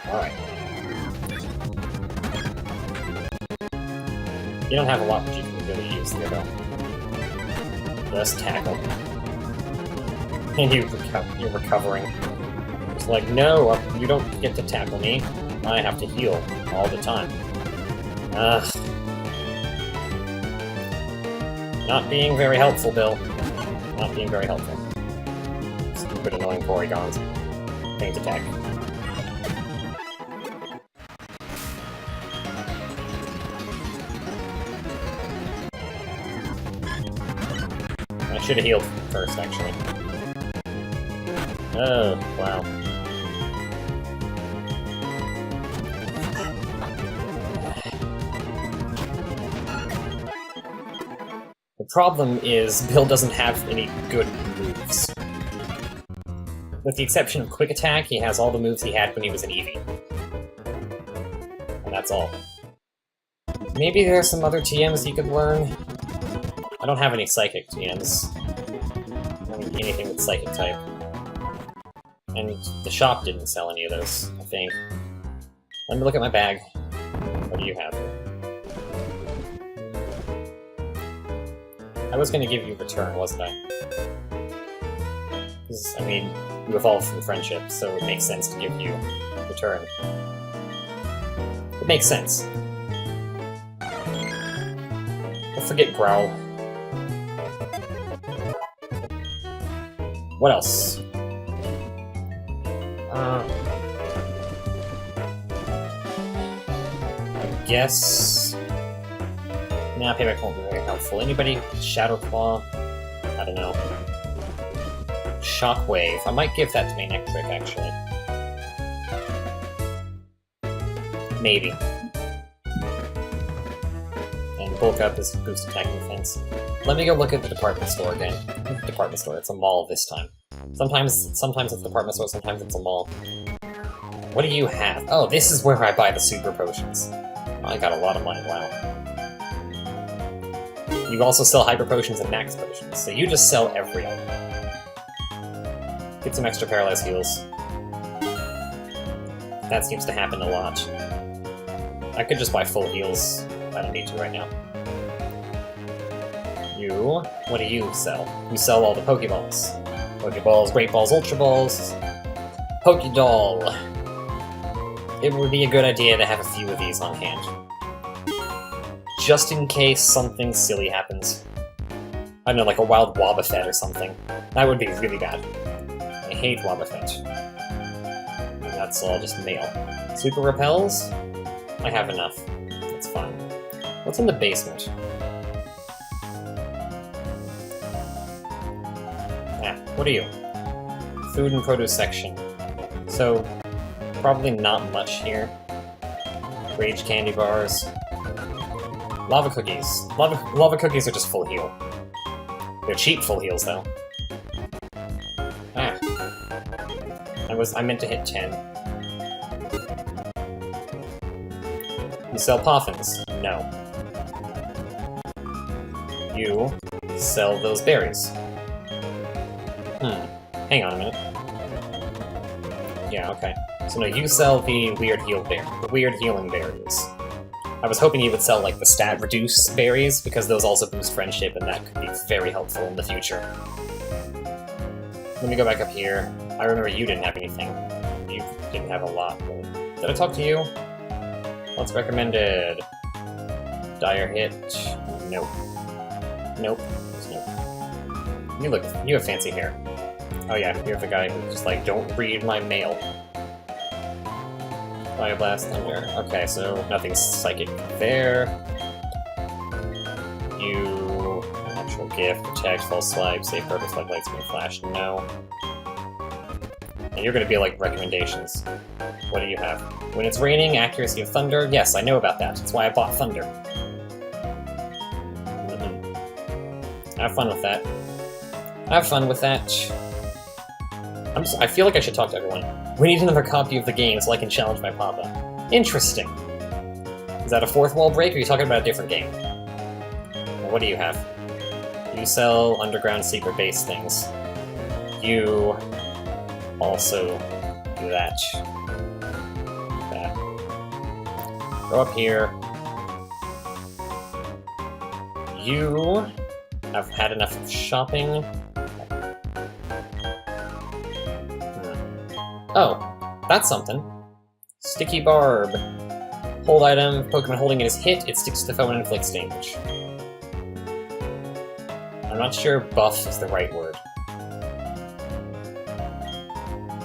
Alright. You don't have a lot that you can really use there, though. Just tackle. And you're recovering. It's like, no, you don't get to tackle me. I have to heal all the time. Ugh. Not being very helpful, Bill. Not being very helpful. Stupid, annoying Porygons. Paint attack. I should have healed first, actually. Oh, wow. The problem is, Bill doesn't have any good moves. With the exception of Quick Attack, he has all the moves he had when he was an Eevee. And that's all. Maybe there are some other TMs he could learn. I don't have any Psychic TMs. I mean, anything with Psychic type. And the shop didn't sell any of those, I think. Let me look at my bag. What do you have? I was going to give you Return, wasn't I? Because, I mean, you evolved from Friendship, so it makes sense to give you Return. It makes sense. Don't forget Growl. What else? I guess Nah, payback won't be very helpful. Anybody? Shadow Claw? I don't know. Shockwave. I might give that to main trick, actually. Maybe. And bulk up is boost attack and defense. Let me go look at the department store again. Department store, it's a mall this time. Sometimes it's a department store, sometimes it's a mall. What do you have? Oh, this is where I buy the super potions. I got a lot of money, wow. You also sell hyper potions and max potions, so you just sell every item. Get some extra paralyzed heals. That seems to happen a lot. I could just buy full heals. I don't need to right now. You... what do you sell? You sell all the Pokeballs. Pokeballs, Great Balls, Ultra Balls... Pokédoll! It would be a good idea to have a few of these on hand. Just in case something silly happens. I don't know, like a wild Wobbuffet or something. That would be really bad. I hate Wobbuffet. And that's all just mail. Super Repels? I have enough. That's fine. What's in the basement? What are you? Food and produce section. So, probably not much here. Rage candy bars. Lava cookies. Lava cookies are just full heal. They're cheap full heals, though. Ah. I meant to hit 10. You sell poffins? No. You sell those berries. Hang on a minute. Yeah, okay. So no, you sell the weird healing berries. I was hoping you would sell, like, the stat reduce berries, because those also boost friendship, and that could be very helpful in the future. Let me go back up here. I remember you didn't have anything. You didn't have a lot. Did I talk to you? What's recommended? Dire hit? Nope. Nope. Nope. You have fancy hair. Oh yeah, you're the guy who's just like, don't read my mail. Bioblast, Thunder. Okay, so nothing's psychic there. You... Natural Gift, Protect, False Swipe, Save Purpose, like Light Spin Flash. No. And you're gonna be like recommendations. What do you have? When it's raining, accuracy of Thunder. Yes, I know about that. That's why I bought Thunder. Have fun with that. Have fun with that. I feel like I should talk to everyone. We need another copy of the game so I can challenge my papa. Interesting. Is that a fourth wall break, or are you talking about a different game? Well, what do you have? You sell underground secret base things. You also do that. That. Go up here. You have had enough of shopping. Oh, that's something. Sticky Barb. Hold item, Pokemon holding it is hit, it sticks to the foe and inflicts damage. I'm not sure buff is the right word.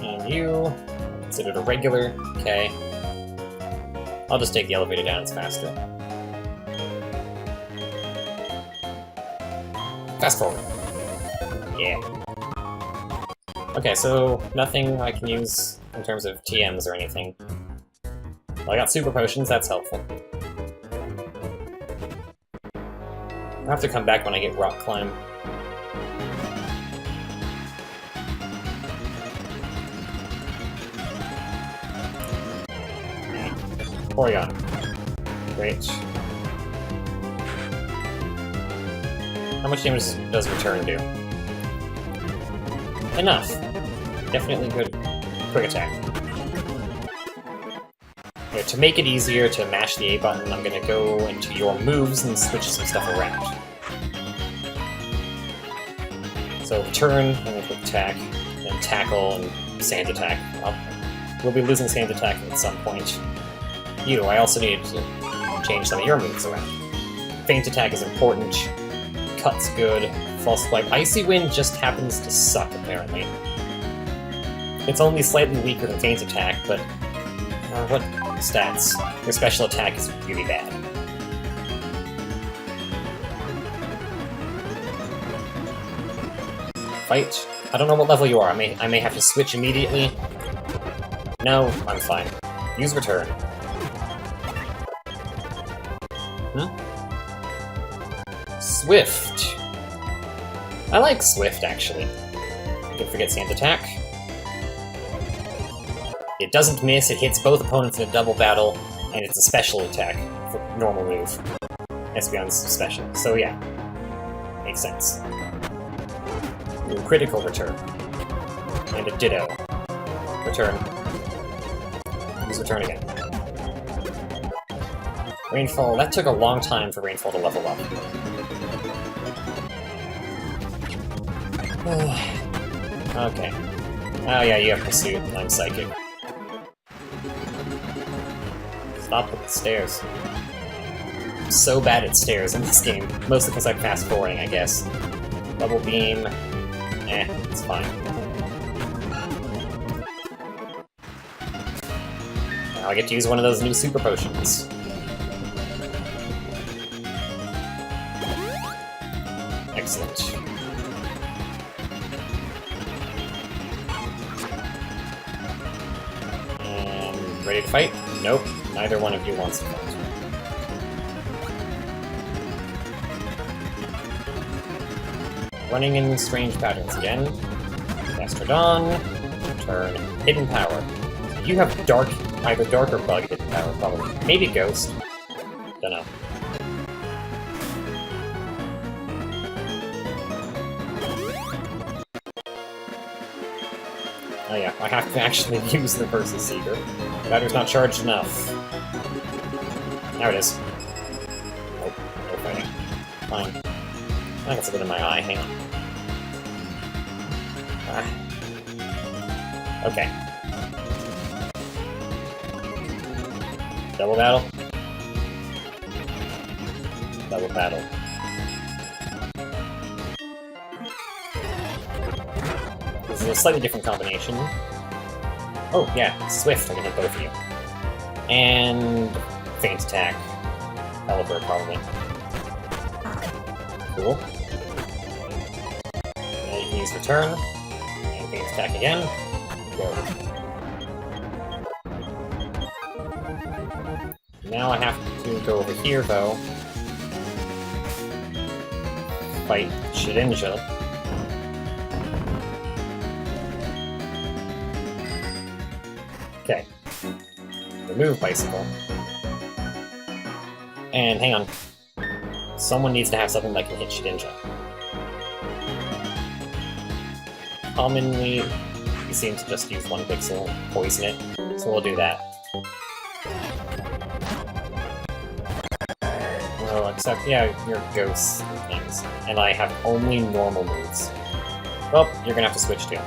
And you, considered a regular, okay. I'll just take the elevator down, it's faster. Fast forward. Yeah. Okay, so nothing I can use in terms of TMs or anything. Well, I got super potions, that's helpful. I'll have to come back when I get Rock Climb. Porygon. Great. How much damage does Return do? Enough. Definitely good. Quick attack. Okay, to make it easier to mash the A button, I'm gonna go into your moves and switch some stuff around. So Return, and then Quick Attack, and Tackle, and Sand Attack. We'll be losing Sand Attack at some point. You, I also need to change some of your moves around. Feint Attack is important. Cut's good. False Swipe. Icy Wind just happens to suck, apparently. It's only slightly weaker than Feint Attack, but... what stats? Your special attack is really bad. Fight. I don't know what level you are. I may have to switch immediately. No, I'm fine. Use return. Swift. I like Swift, actually. Don't forget Sand Attack. It doesn't miss, it hits both opponents in a double battle, and it's a special attack for normal move. Espeon's special. So yeah, makes sense. New critical return. And a ditto. Return. Use return again. Rainfall. That took a long time for Rainfall to level up. Okay. Oh yeah, you have Pursuit, and I'm Psychic. Stop with the stairs. I'm so bad at stairs in this game, mostly because I'm fast-forwarding, I guess. Double Beam... it's fine. Now I get to use one of those new Super Potions. Excellent. Ready to fight? Nope. Neither one of you wants to fight. Running in strange patterns again. Astrodon. Turn. Hidden Power. You have either Dark or Bug Hidden Power, probably. Maybe Ghost. Dunno. Oh yeah, I have to actually use the Versus Seeker. Battery's not charged enough. Now it is. Nope, no fighting. Fine. I got something in my eye, hang on. Okay. Double battle. Double battle. This is a slightly different combination. Oh, yeah, Swift, I can hit both of you. And... Feint Attack. Pelipper, probably. Cool. Now you can use Return. And Feint Attack again. Go. Now I have to go over here, though. Fight Shedinja. Okay. Remove Bicycle. And hang on. Someone needs to have something that can hit Shedinja. Commonly, we seem to just use one pixel, poison it, so we'll do that. Well, except, yeah, you're ghosts and things. And I have only normal moves. Well, you're gonna have to switch too.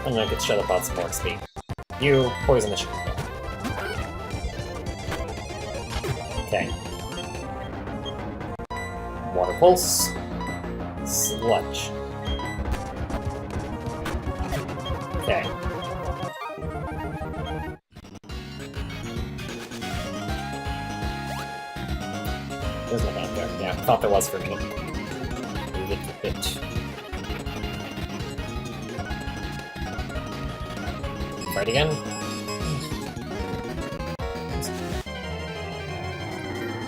I'm gonna get Shelopod some more XP. You poison the shit. Okay. Water Pulse. Sludge. Okay. There's nothing out there. Yeah, I thought there was for me. Move it a bit. Fight again.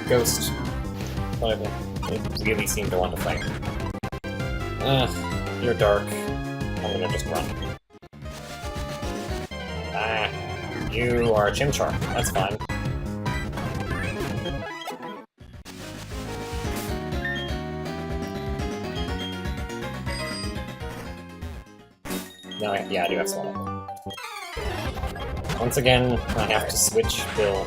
Ghost. Whatever. They really seem to want to fight. You're dark. I'm gonna just run. You are a Chimchar. That's fine. No, yeah, I do have Swallow. Once again, I have to switch Bill.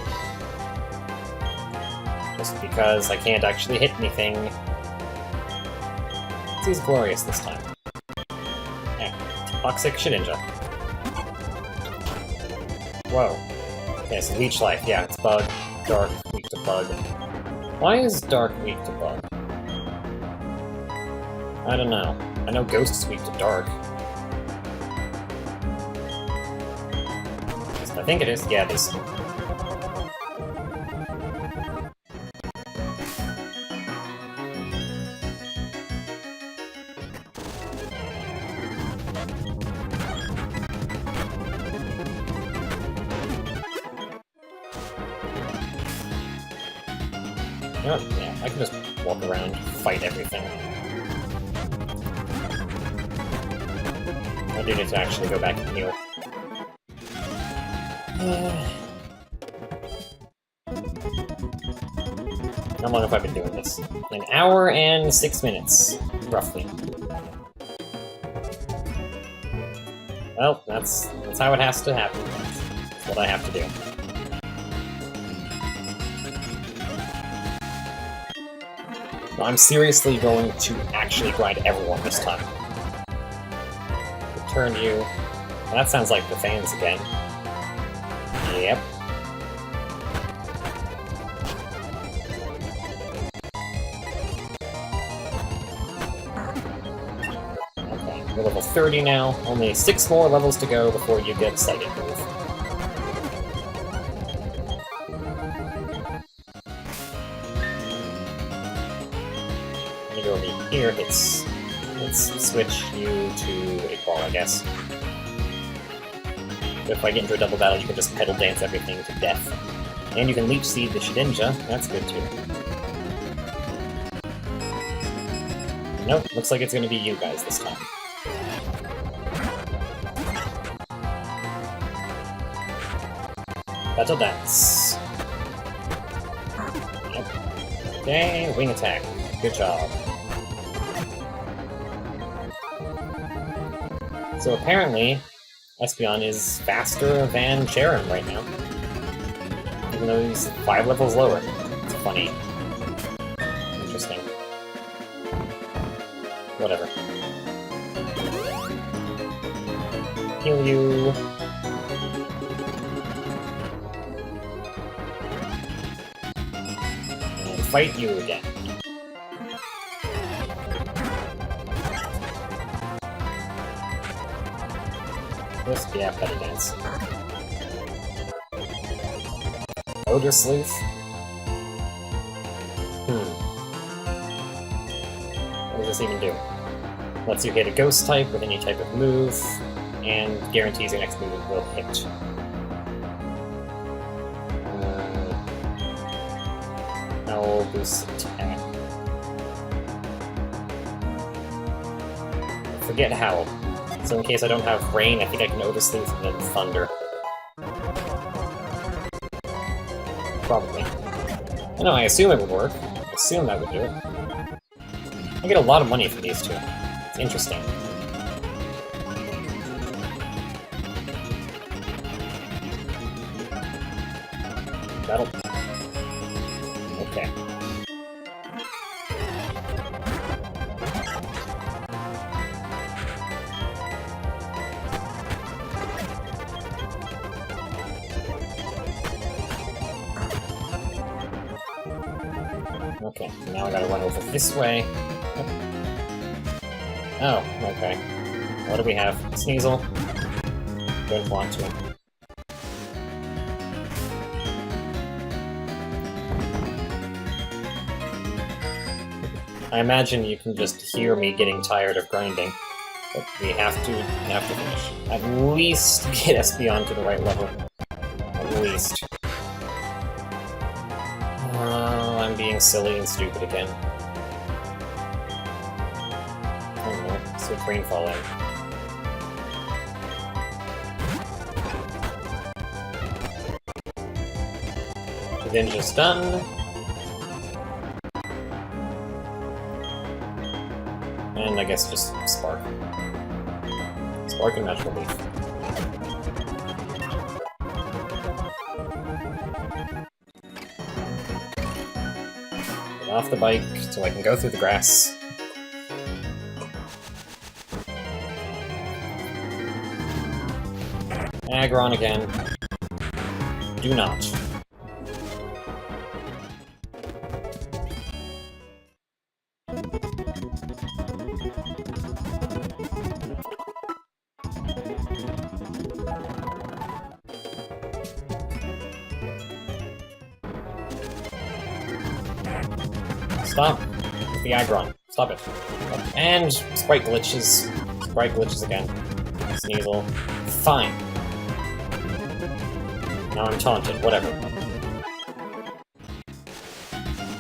Just because I can't actually hit anything. He's glorious this time. Yeah, Toxic Shedinja. Whoa. Okay, so Leech Life. Yeah, it's Bug. Dark, weak to Bug. Why is Dark weak to Bug? I don't know. I know Ghost is weak to Dark. I think it is. Yeah, it is. You know what? Yeah, I can just walk around, fight everything. I do need to actually go back and heal. How long have I been doing this? An hour and 6 minutes, roughly. Well, that's how it has to happen. That's what I have to do. No, I'm seriously going to actually grind everyone this time. Return you. That sounds like the fans again. Yep. Okay, we're level 30 now. Only 6 more levels to go before you get Sighted Move. I'm gonna go over here, let's switch you to a ball, I guess. If I get into a double battle, you can just pedal dance everything to death. And you can Leech Seed the Shedinja, that's good too. Nope, looks like it's gonna be you guys this time. Battle Dance. Yep. Okay, Wing Attack. Good job. So apparently, Espeon is faster than Sharon right now. Even though he's 5 levels lower. It's funny. Interesting. Whatever. Heal you. And fight you again. Yeah, better dance. Odor Sleuth? What does this even do? Lets you hit a ghost type with any type of move, and guarantees your next move will hit. Owl boost attack. Forget Howl. So in case I don't have rain, I think I can Oversleep and then thunder. Probably. I know, I assume it would work. I assume that would do it. I get a lot of money from these two. It's interesting. Battle. Okay. Okay, now I gotta run over this way. Oh, okay. What do we have? Sneasel. Don't want to. I imagine you can just hear me getting tired of grinding, but we have to finish. At least get Espeon to the right level. At least. I'm being silly and stupid again. Oh no, switch Rainfall in. Revenge's done. And I guess just Spark. Spark and Natural Leaf. Get off the bike so I can go through the grass. Aggron again. Do not. Stop with the Aggron. Stop it. And Sprite glitches. Sprite glitches again. Sneasel. Fine. Now I'm taunted. Whatever.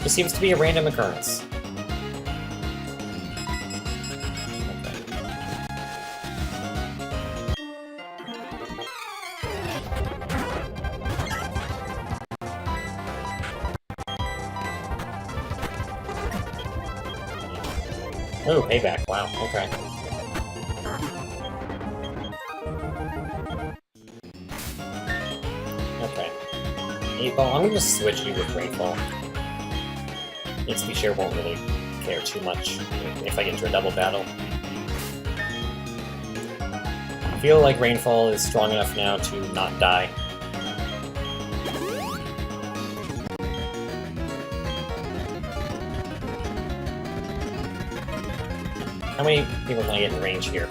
Just seems to be a random occurrence. Oh, payback. Wow, okay. Okay. 8-ball, I'm gonna just switch you with Rainfall. XP share won't really care too much if I get into a double battle. I feel like Rainfall is strong enough now to not die. How many people can I get in range here?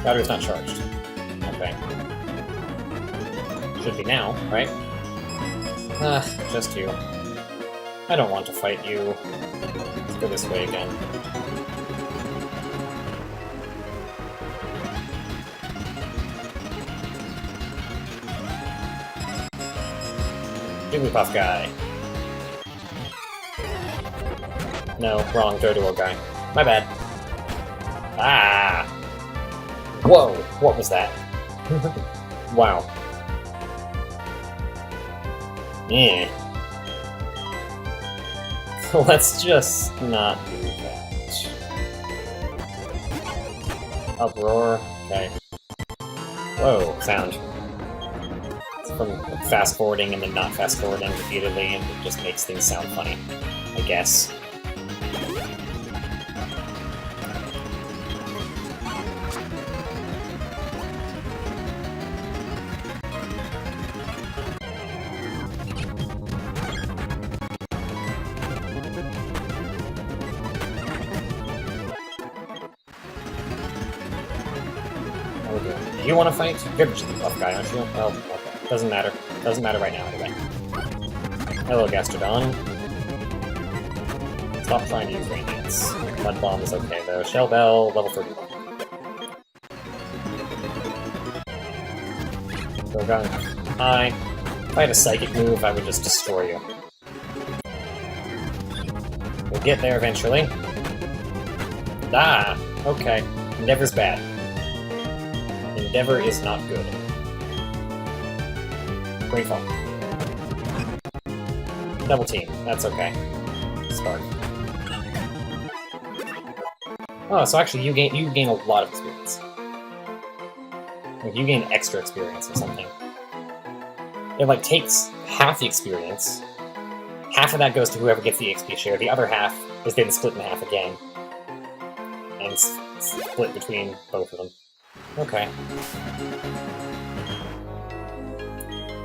Battery's not charged. Okay. Should be now, right? Just you. I don't want to fight you. Let's go this way again. Jigglypuff guy. No, wrong, Doduo guy. My bad. Ah! Whoa! What was that? Wow. Yeah. Let's just not do that. Uproar. Okay. Whoa, sound. It's from fast forwarding and then not fast forwarding repeatedly, and it just makes things sound funny, I guess. You want to fight? You're just the buff guy, aren't you? Oh, okay. Doesn't matter. Doesn't matter right now, anyway. Hello, Gastrodon. Stop trying to use Rain Dance. Mud Bomb is okay, though. Shell Bell, level 31. So, going high. If I had a Psychic move, I would just destroy you. We'll get there eventually. Ah! Okay. Endeavor's bad. Endeavor is not good. Rainfall. Double team. That's okay. Spark. Oh, so actually you gain a lot of experience. Like you gain extra experience or something. It like takes half the experience. Half of that goes to whoever gets the XP share. The other half is then split in half again. And split between both of them. Okay.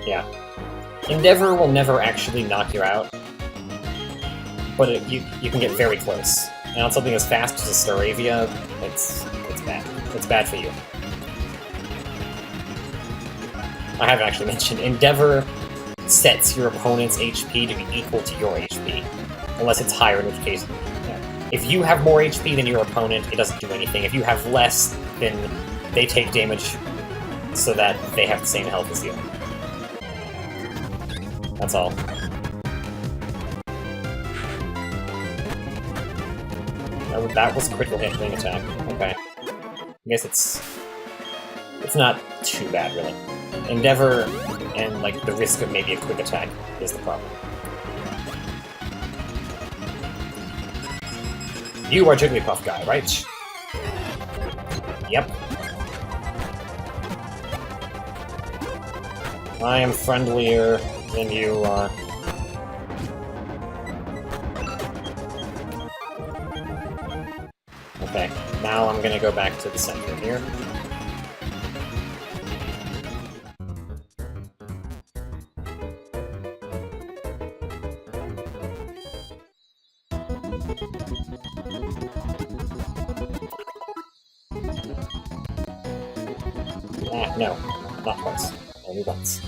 Yeah. Endeavor will never actually knock you out, but you can get very close. And on something as fast as a Staravia, it's bad. It's bad for you. I haven't actually mentioned, Endeavor sets your opponent's HP to be equal to your HP. Unless it's higher, in which case, yeah. If you have more HP than your opponent, it doesn't do anything. If you have less, then they take damage so that they have the same health as you. That's all. That was critical hit wing attack. Okay. I guess it's not too bad, really. Endeavor and, like, the risk of maybe a quick attack is the problem. You are Jigglypuff guy, right? Yep. I am friendlier than you are. Okay, now I'm gonna go back to the center here. No, not twice. Only once.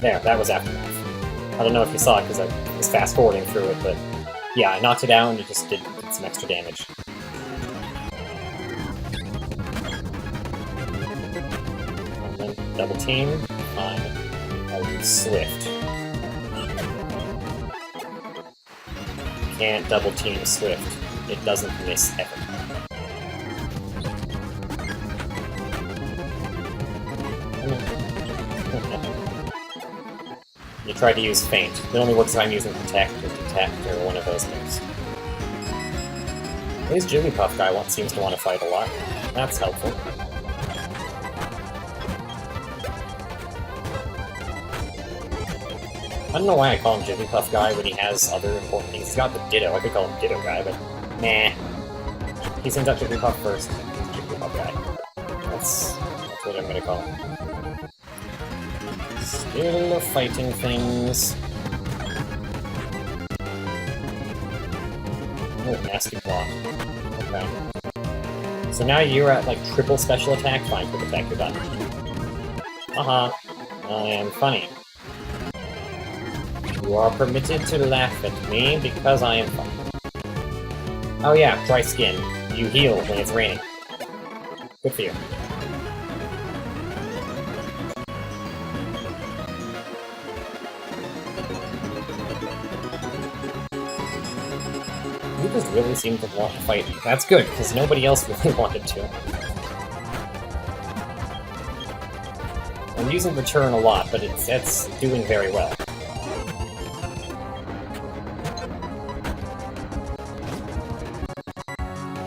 There, that was Aftermath. I don't know if you saw it because I was fast-forwarding through it, but yeah, I knocked it out and it just did some extra damage. And then double team. Fine. I'll use Swift. Can't double team Swift. It doesn't miss ever. You tried to use Feint. It only works if I'm using Protect or Detect or one of those moves. This Jigglypuff guy seems to want to fight a lot. That's helpful. I don't know why I call him Jigglypuff guy when he has other important things. He's got the Ditto. I could call him Ditto guy, but nah. He sends out Jigglypuff first. He's Jigglypuff guy. That's what I'm gonna call him. Still fighting things. Oh, nasty block. Okay. So now you're at like triple special attack. Fine, quick attack, you're done. I am funny. You are permitted to laugh at me because I am funny. Oh yeah, dry skin. You heal when it's raining. Good for you. You just really seem to want to fight me. That's good, because nobody else really wanted to. I'm using Return a lot, but it's doing very well.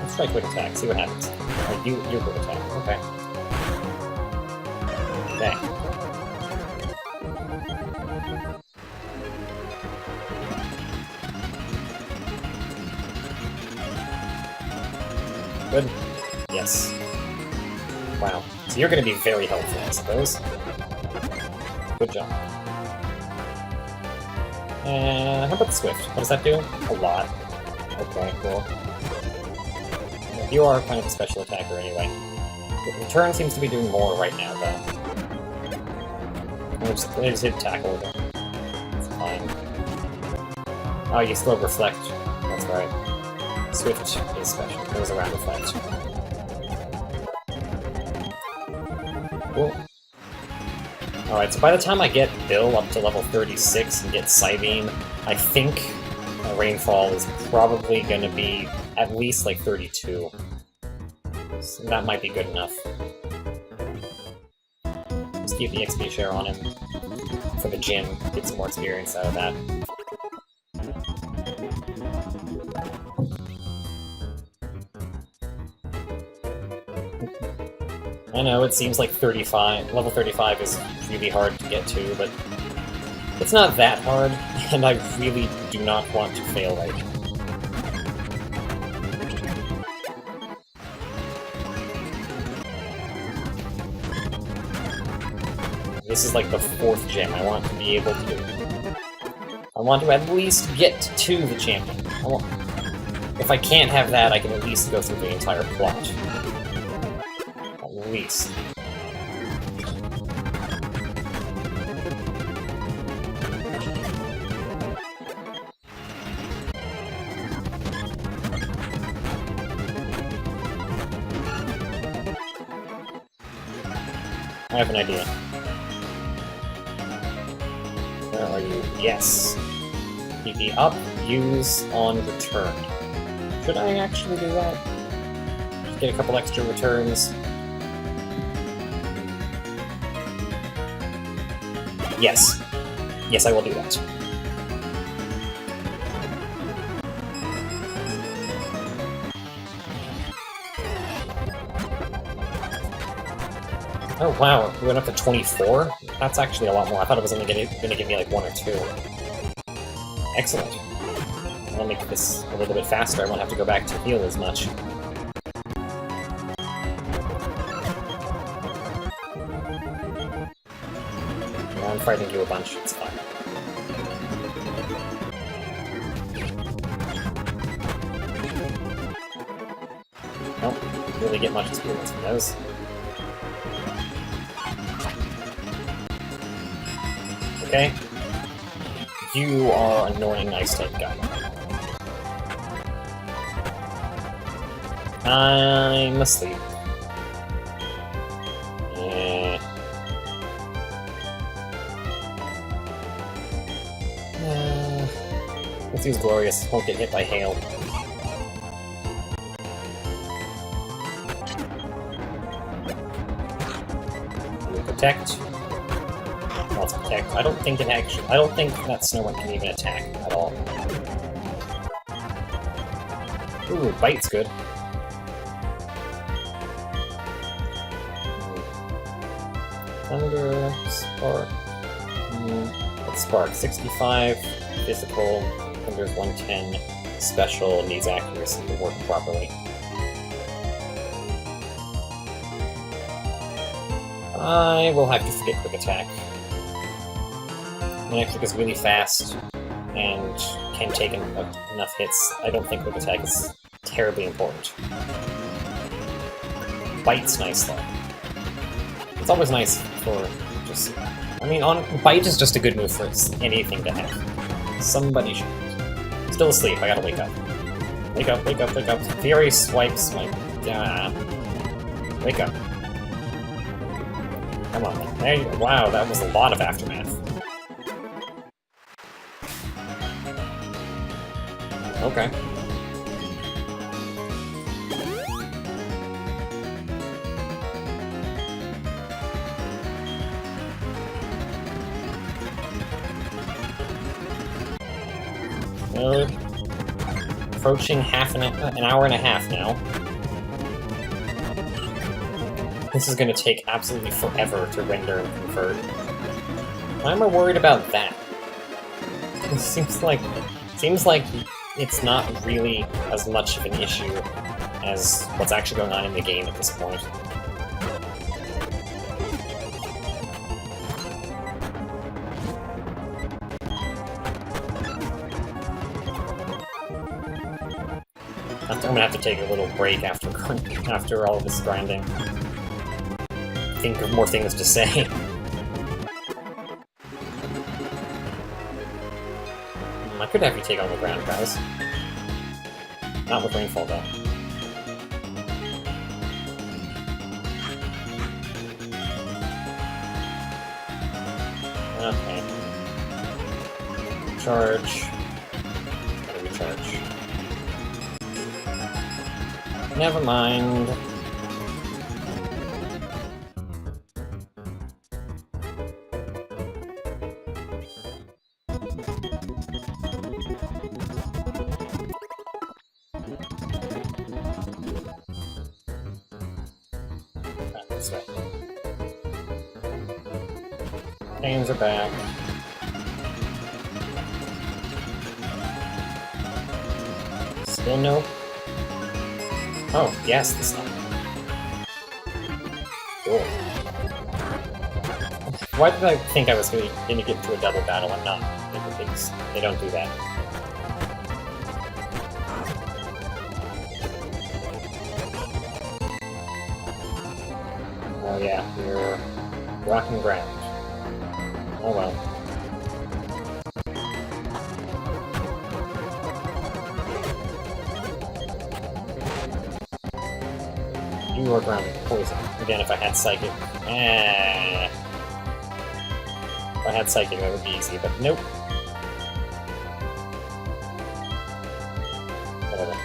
Let's try quick attack, see what happens. Oh, you quick attack, okay. Okay. Good. Yes. Wow. So you're going to be very helpful, I suppose. Good job. How about the Swift? What does that do? A lot. Okay, cool. You are kind of a special attacker anyway. The Return seems to be doing more right now, though. I just hit tackle with it. It's fine. Oh, you still have Reflect. That's right. Swift is special. It goes around Reflect. Cool. Alright, so by the time I get Bill up to level 36 and get Psybeam, I think Rainfall is probably going to be at least like 32. So that might be good enough. Just keep the XP share on him for the gym, get some more experience out of that. I know, it seems like level 35 is really hard to get to, but it's not that hard, and I really do not want to fail right now. This is like the 4th gym. I want to be able to... I want to at least get to the champion. If I can't have that, I can at least go through the entire plot. At least. I have an idea. Where are you? Yes. PP up, use on return. Should I actually do that? Just get a couple extra returns. Yes. Yes, I will do that. Oh wow, we went up to 24? That's actually a lot more. I thought it was only going to give me like 1 or 2. Excellent. I'll make this a little bit faster. I won't have to go back to heal as much. Yeah, I'm fighting you a bunch. It's fine. Nope, didn't really get much experience from those. Okay? You are annoying ice-type guy. I'm asleep. Let's use Glorious. Won't get hit by hail. Protect. Let's protect. I don't think that Snowman can even attack at all. Ooh, Bite's good. Thunder, Spark. Let's Spark. 65, physical. Thunder's 110, special, needs accuracy to work properly. I will have to forget Quick Attack. Electric is really fast and can take enough hits. I don't think Quick Attack is terribly important. Bite's nice though. It's always nice for just... I mean, Bite is just a good move for anything to have. Somebody should... Still asleep, I gotta wake up. Wake up, wake up, wake up. Fury swipes my... Wake up. Come on. Hey, wow, that was a lot of Aftermath. Okay. Approaching an hour and a half now. This is going to take absolutely forever to render and convert. Why am I worried about that? It seems like it's not really as much of an issue as what's actually going on in the game at this point. I'm gonna have to take a little break after all this grinding. Think of more things to say. I could have you take on the ground, guys. Not with Rainfall, though. Okay. Charge. Gotta recharge. Never mind. This way. Pains are back. Still no. Oh, yes, this time. Cool. Why did I think I was going to get into a double battle and not? They don't do that. Oh yeah, you're rocking ground. Oh well. You are grounded. Poison. Again, if I had Psychic. If I had Psychic, that would be easy, but nope. Whatever.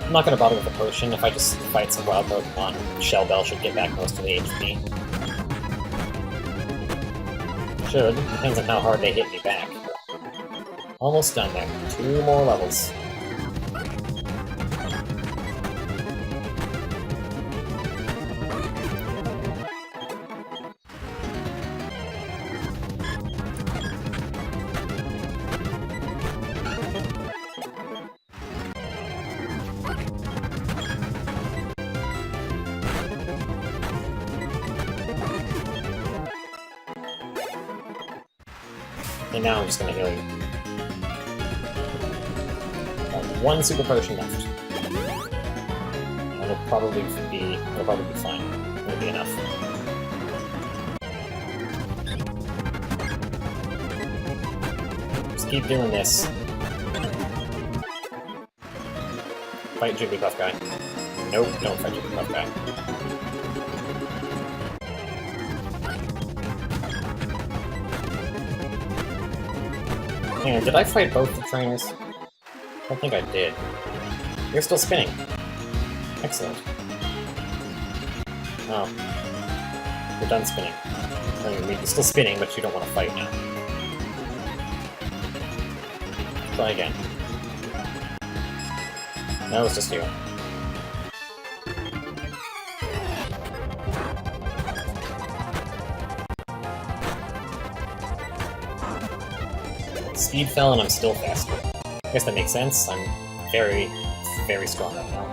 I'm not gonna bother with a potion. If I just fight some wild Pokemon, Shell Bell should get back most of the HP. Should. Depends on how hard they hit me back. Almost done there. 2 more levels. And now I'm just gonna heal you. Got one super potion left. It'll probably be fine. It'll be enough. Just keep doing this. Fight Jigglypuff guy. Nope, don't fight Jigglypuff guy. Hang on, did I fight both the trainers? I don't think I did. You're still spinning. Excellent. Oh. You're done spinning. I mean, you're still spinning, but you don't want to fight now. Try again. No, it's just you. Speed fell and I'm still faster. I guess that makes sense. I'm very, very strong right now.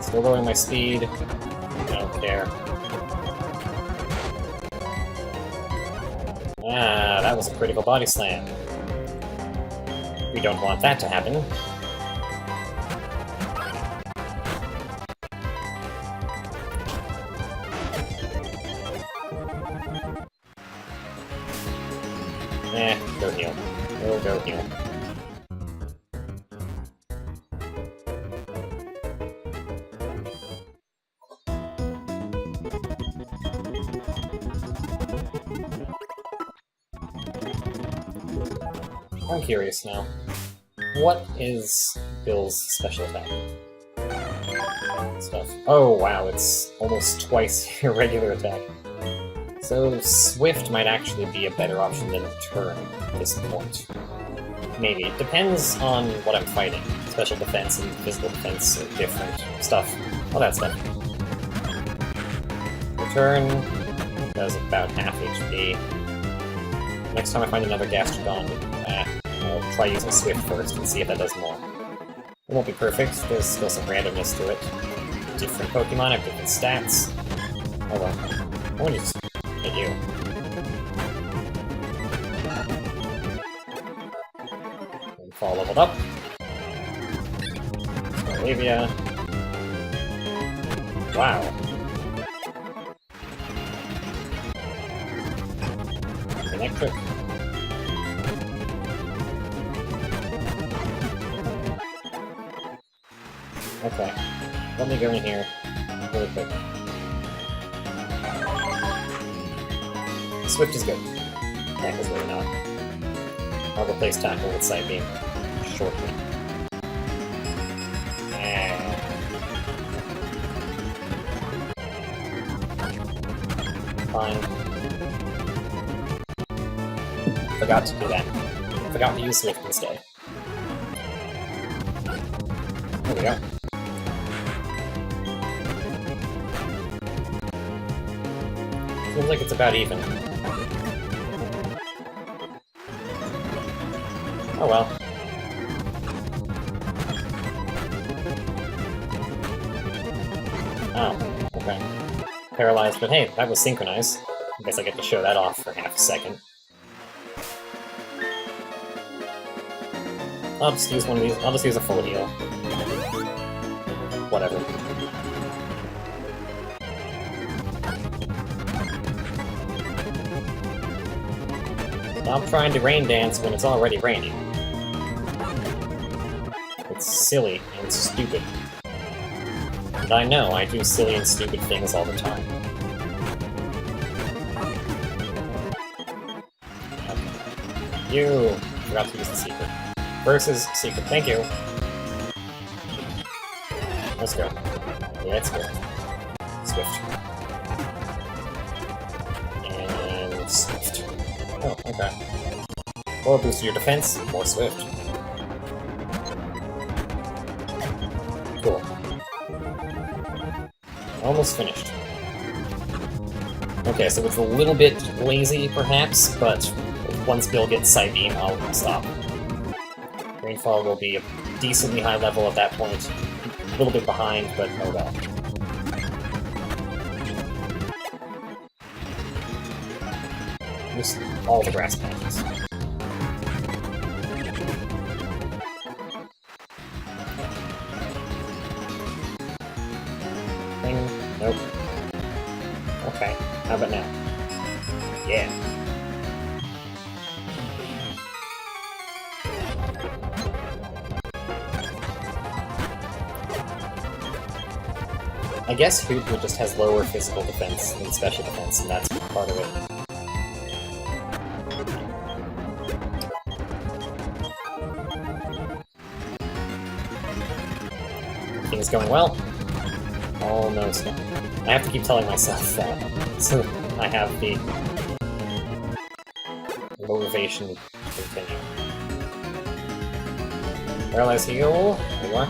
Still lowering my speed. I don't care. Ah, that was a critical body slam. We don't want that to happen. Go heal. Go heal. I'm curious now. What is Bill's special attack? Stuff. Oh wow, it's almost twice your regular attack. So Swift might actually be a better option than Turn at this point. Maybe. It depends on what I'm fighting. Special defense and physical defense are different stuff. All that stuff. Return does about half HP. Next time I find another Gastrodon, I'll try using Swift first and see if that does more. It won't be perfect, there's still some randomness to it. Different Pokemon have different stats. Hold on. I want to just hit you. Fall leveled up. Olivia. Wow. Electric. Okay. Let me go in here really quick. Swift is good. Tackle is really not. I'll replace Tackle with Side Beam shortly. Fine. Forgot to do that. Forgot to use Swift instead. There we go. Seems like it's about even. Oh well. Oh, okay. Paralyzed, but hey, that was synchronized. I guess I get to show that off for half a second. I'll just use one of these. I'll just use a full heal. Whatever. Stop trying to rain dance when it's already raining. It's silly and stupid. And I know, I do silly and stupid things all the time. Okay. You forgot to use the secret. Versus secret, thank you. Let's go. Let's go. Swift. And Swift. Oh, okay. More boost to your defense, more Swift. Cool. Almost finished. Okay, so it's a little bit lazy, perhaps, but once Bill gets Side Beam, I'll stop. Rainfall will be a decently high level at that point. A little bit behind, but oh well. Just all the grass patches. Thing? Nope. Okay, how about now? Yeah. I guess Hooper just has lower physical defense than special defense, and that's part of it. Everything's going well. Almost. I have to keep telling myself that, so I have the motivation to continue. Paralyze heal. There you are.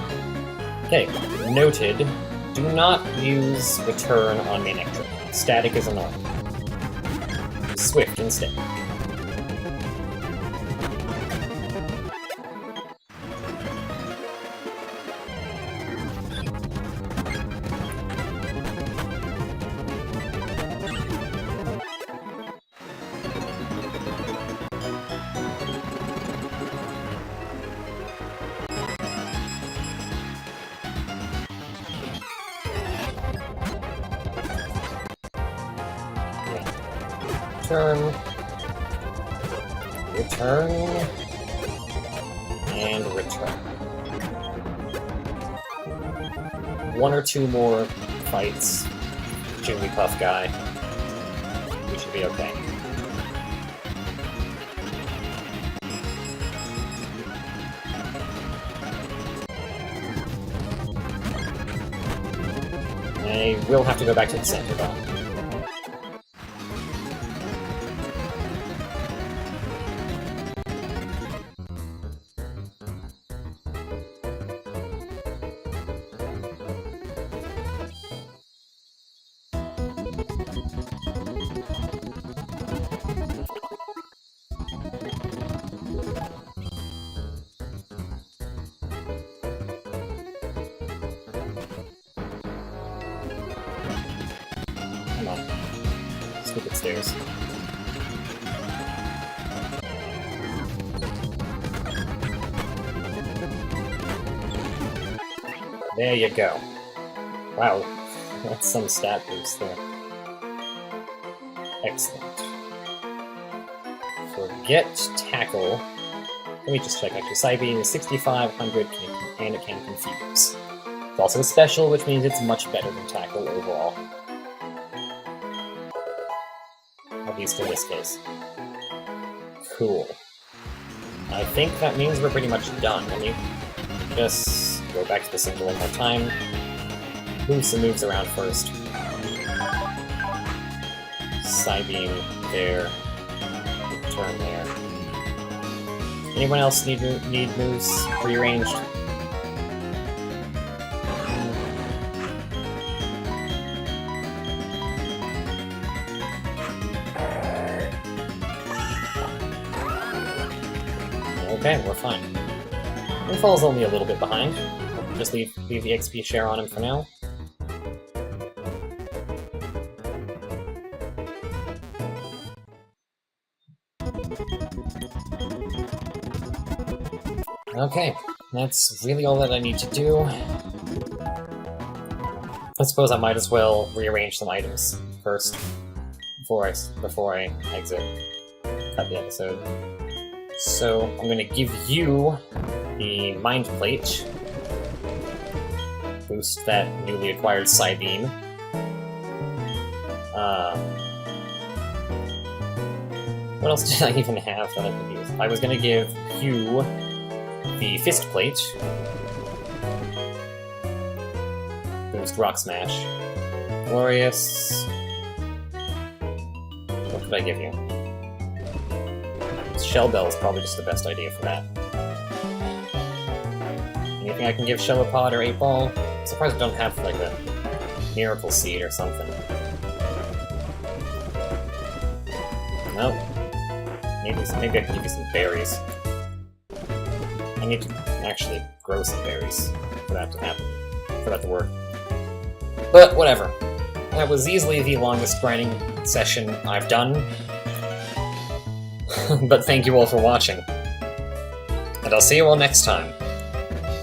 Okay, noted. Do not use return on main extra. Static is annoying. Swift instead. Return, and return. One or two more fights, Jigglypuff guy. We should be okay. I will have to go back to the center though. Come on. Stupid stairs. There you go. Wow, that's some stat boost there. Excellent. Forget tackle. Let me just check actually. Psybeam is 6,500 and it can confuse. It's also a special, which means it's much better than tackle overall. At least in this case. Cool. I think that means we're pretty much done. Let me just go back to the center one more time. Move some moves around first. Psybeam there. Turn there. Anyone else need moves rearranged? Okay, we're fine. Windfall's only a little bit behind. Just leave the XP share on him for now. Okay, that's really all that I need to do. I suppose I might as well rearrange some items first before I exit, cut the episode. So I'm going to give you the Mind Plate. Boost that newly acquired Psybeam. What else did I even have that I could use? I was going to give you the Fist Plate. Boost Rock Smash. Glorious. What could I give you? Shell Bell is probably just the best idea for that. Anything I can give Shelopod or 8-Ball? I'm surprised I don't have, like, a Miracle Seed or something. Nope. Maybe I can give you some berries. I need to actually grow some berries for that to happen. For that to work. But, whatever. That was easily the longest grinding session I've done. But thank you all for watching. And I'll see you all next time.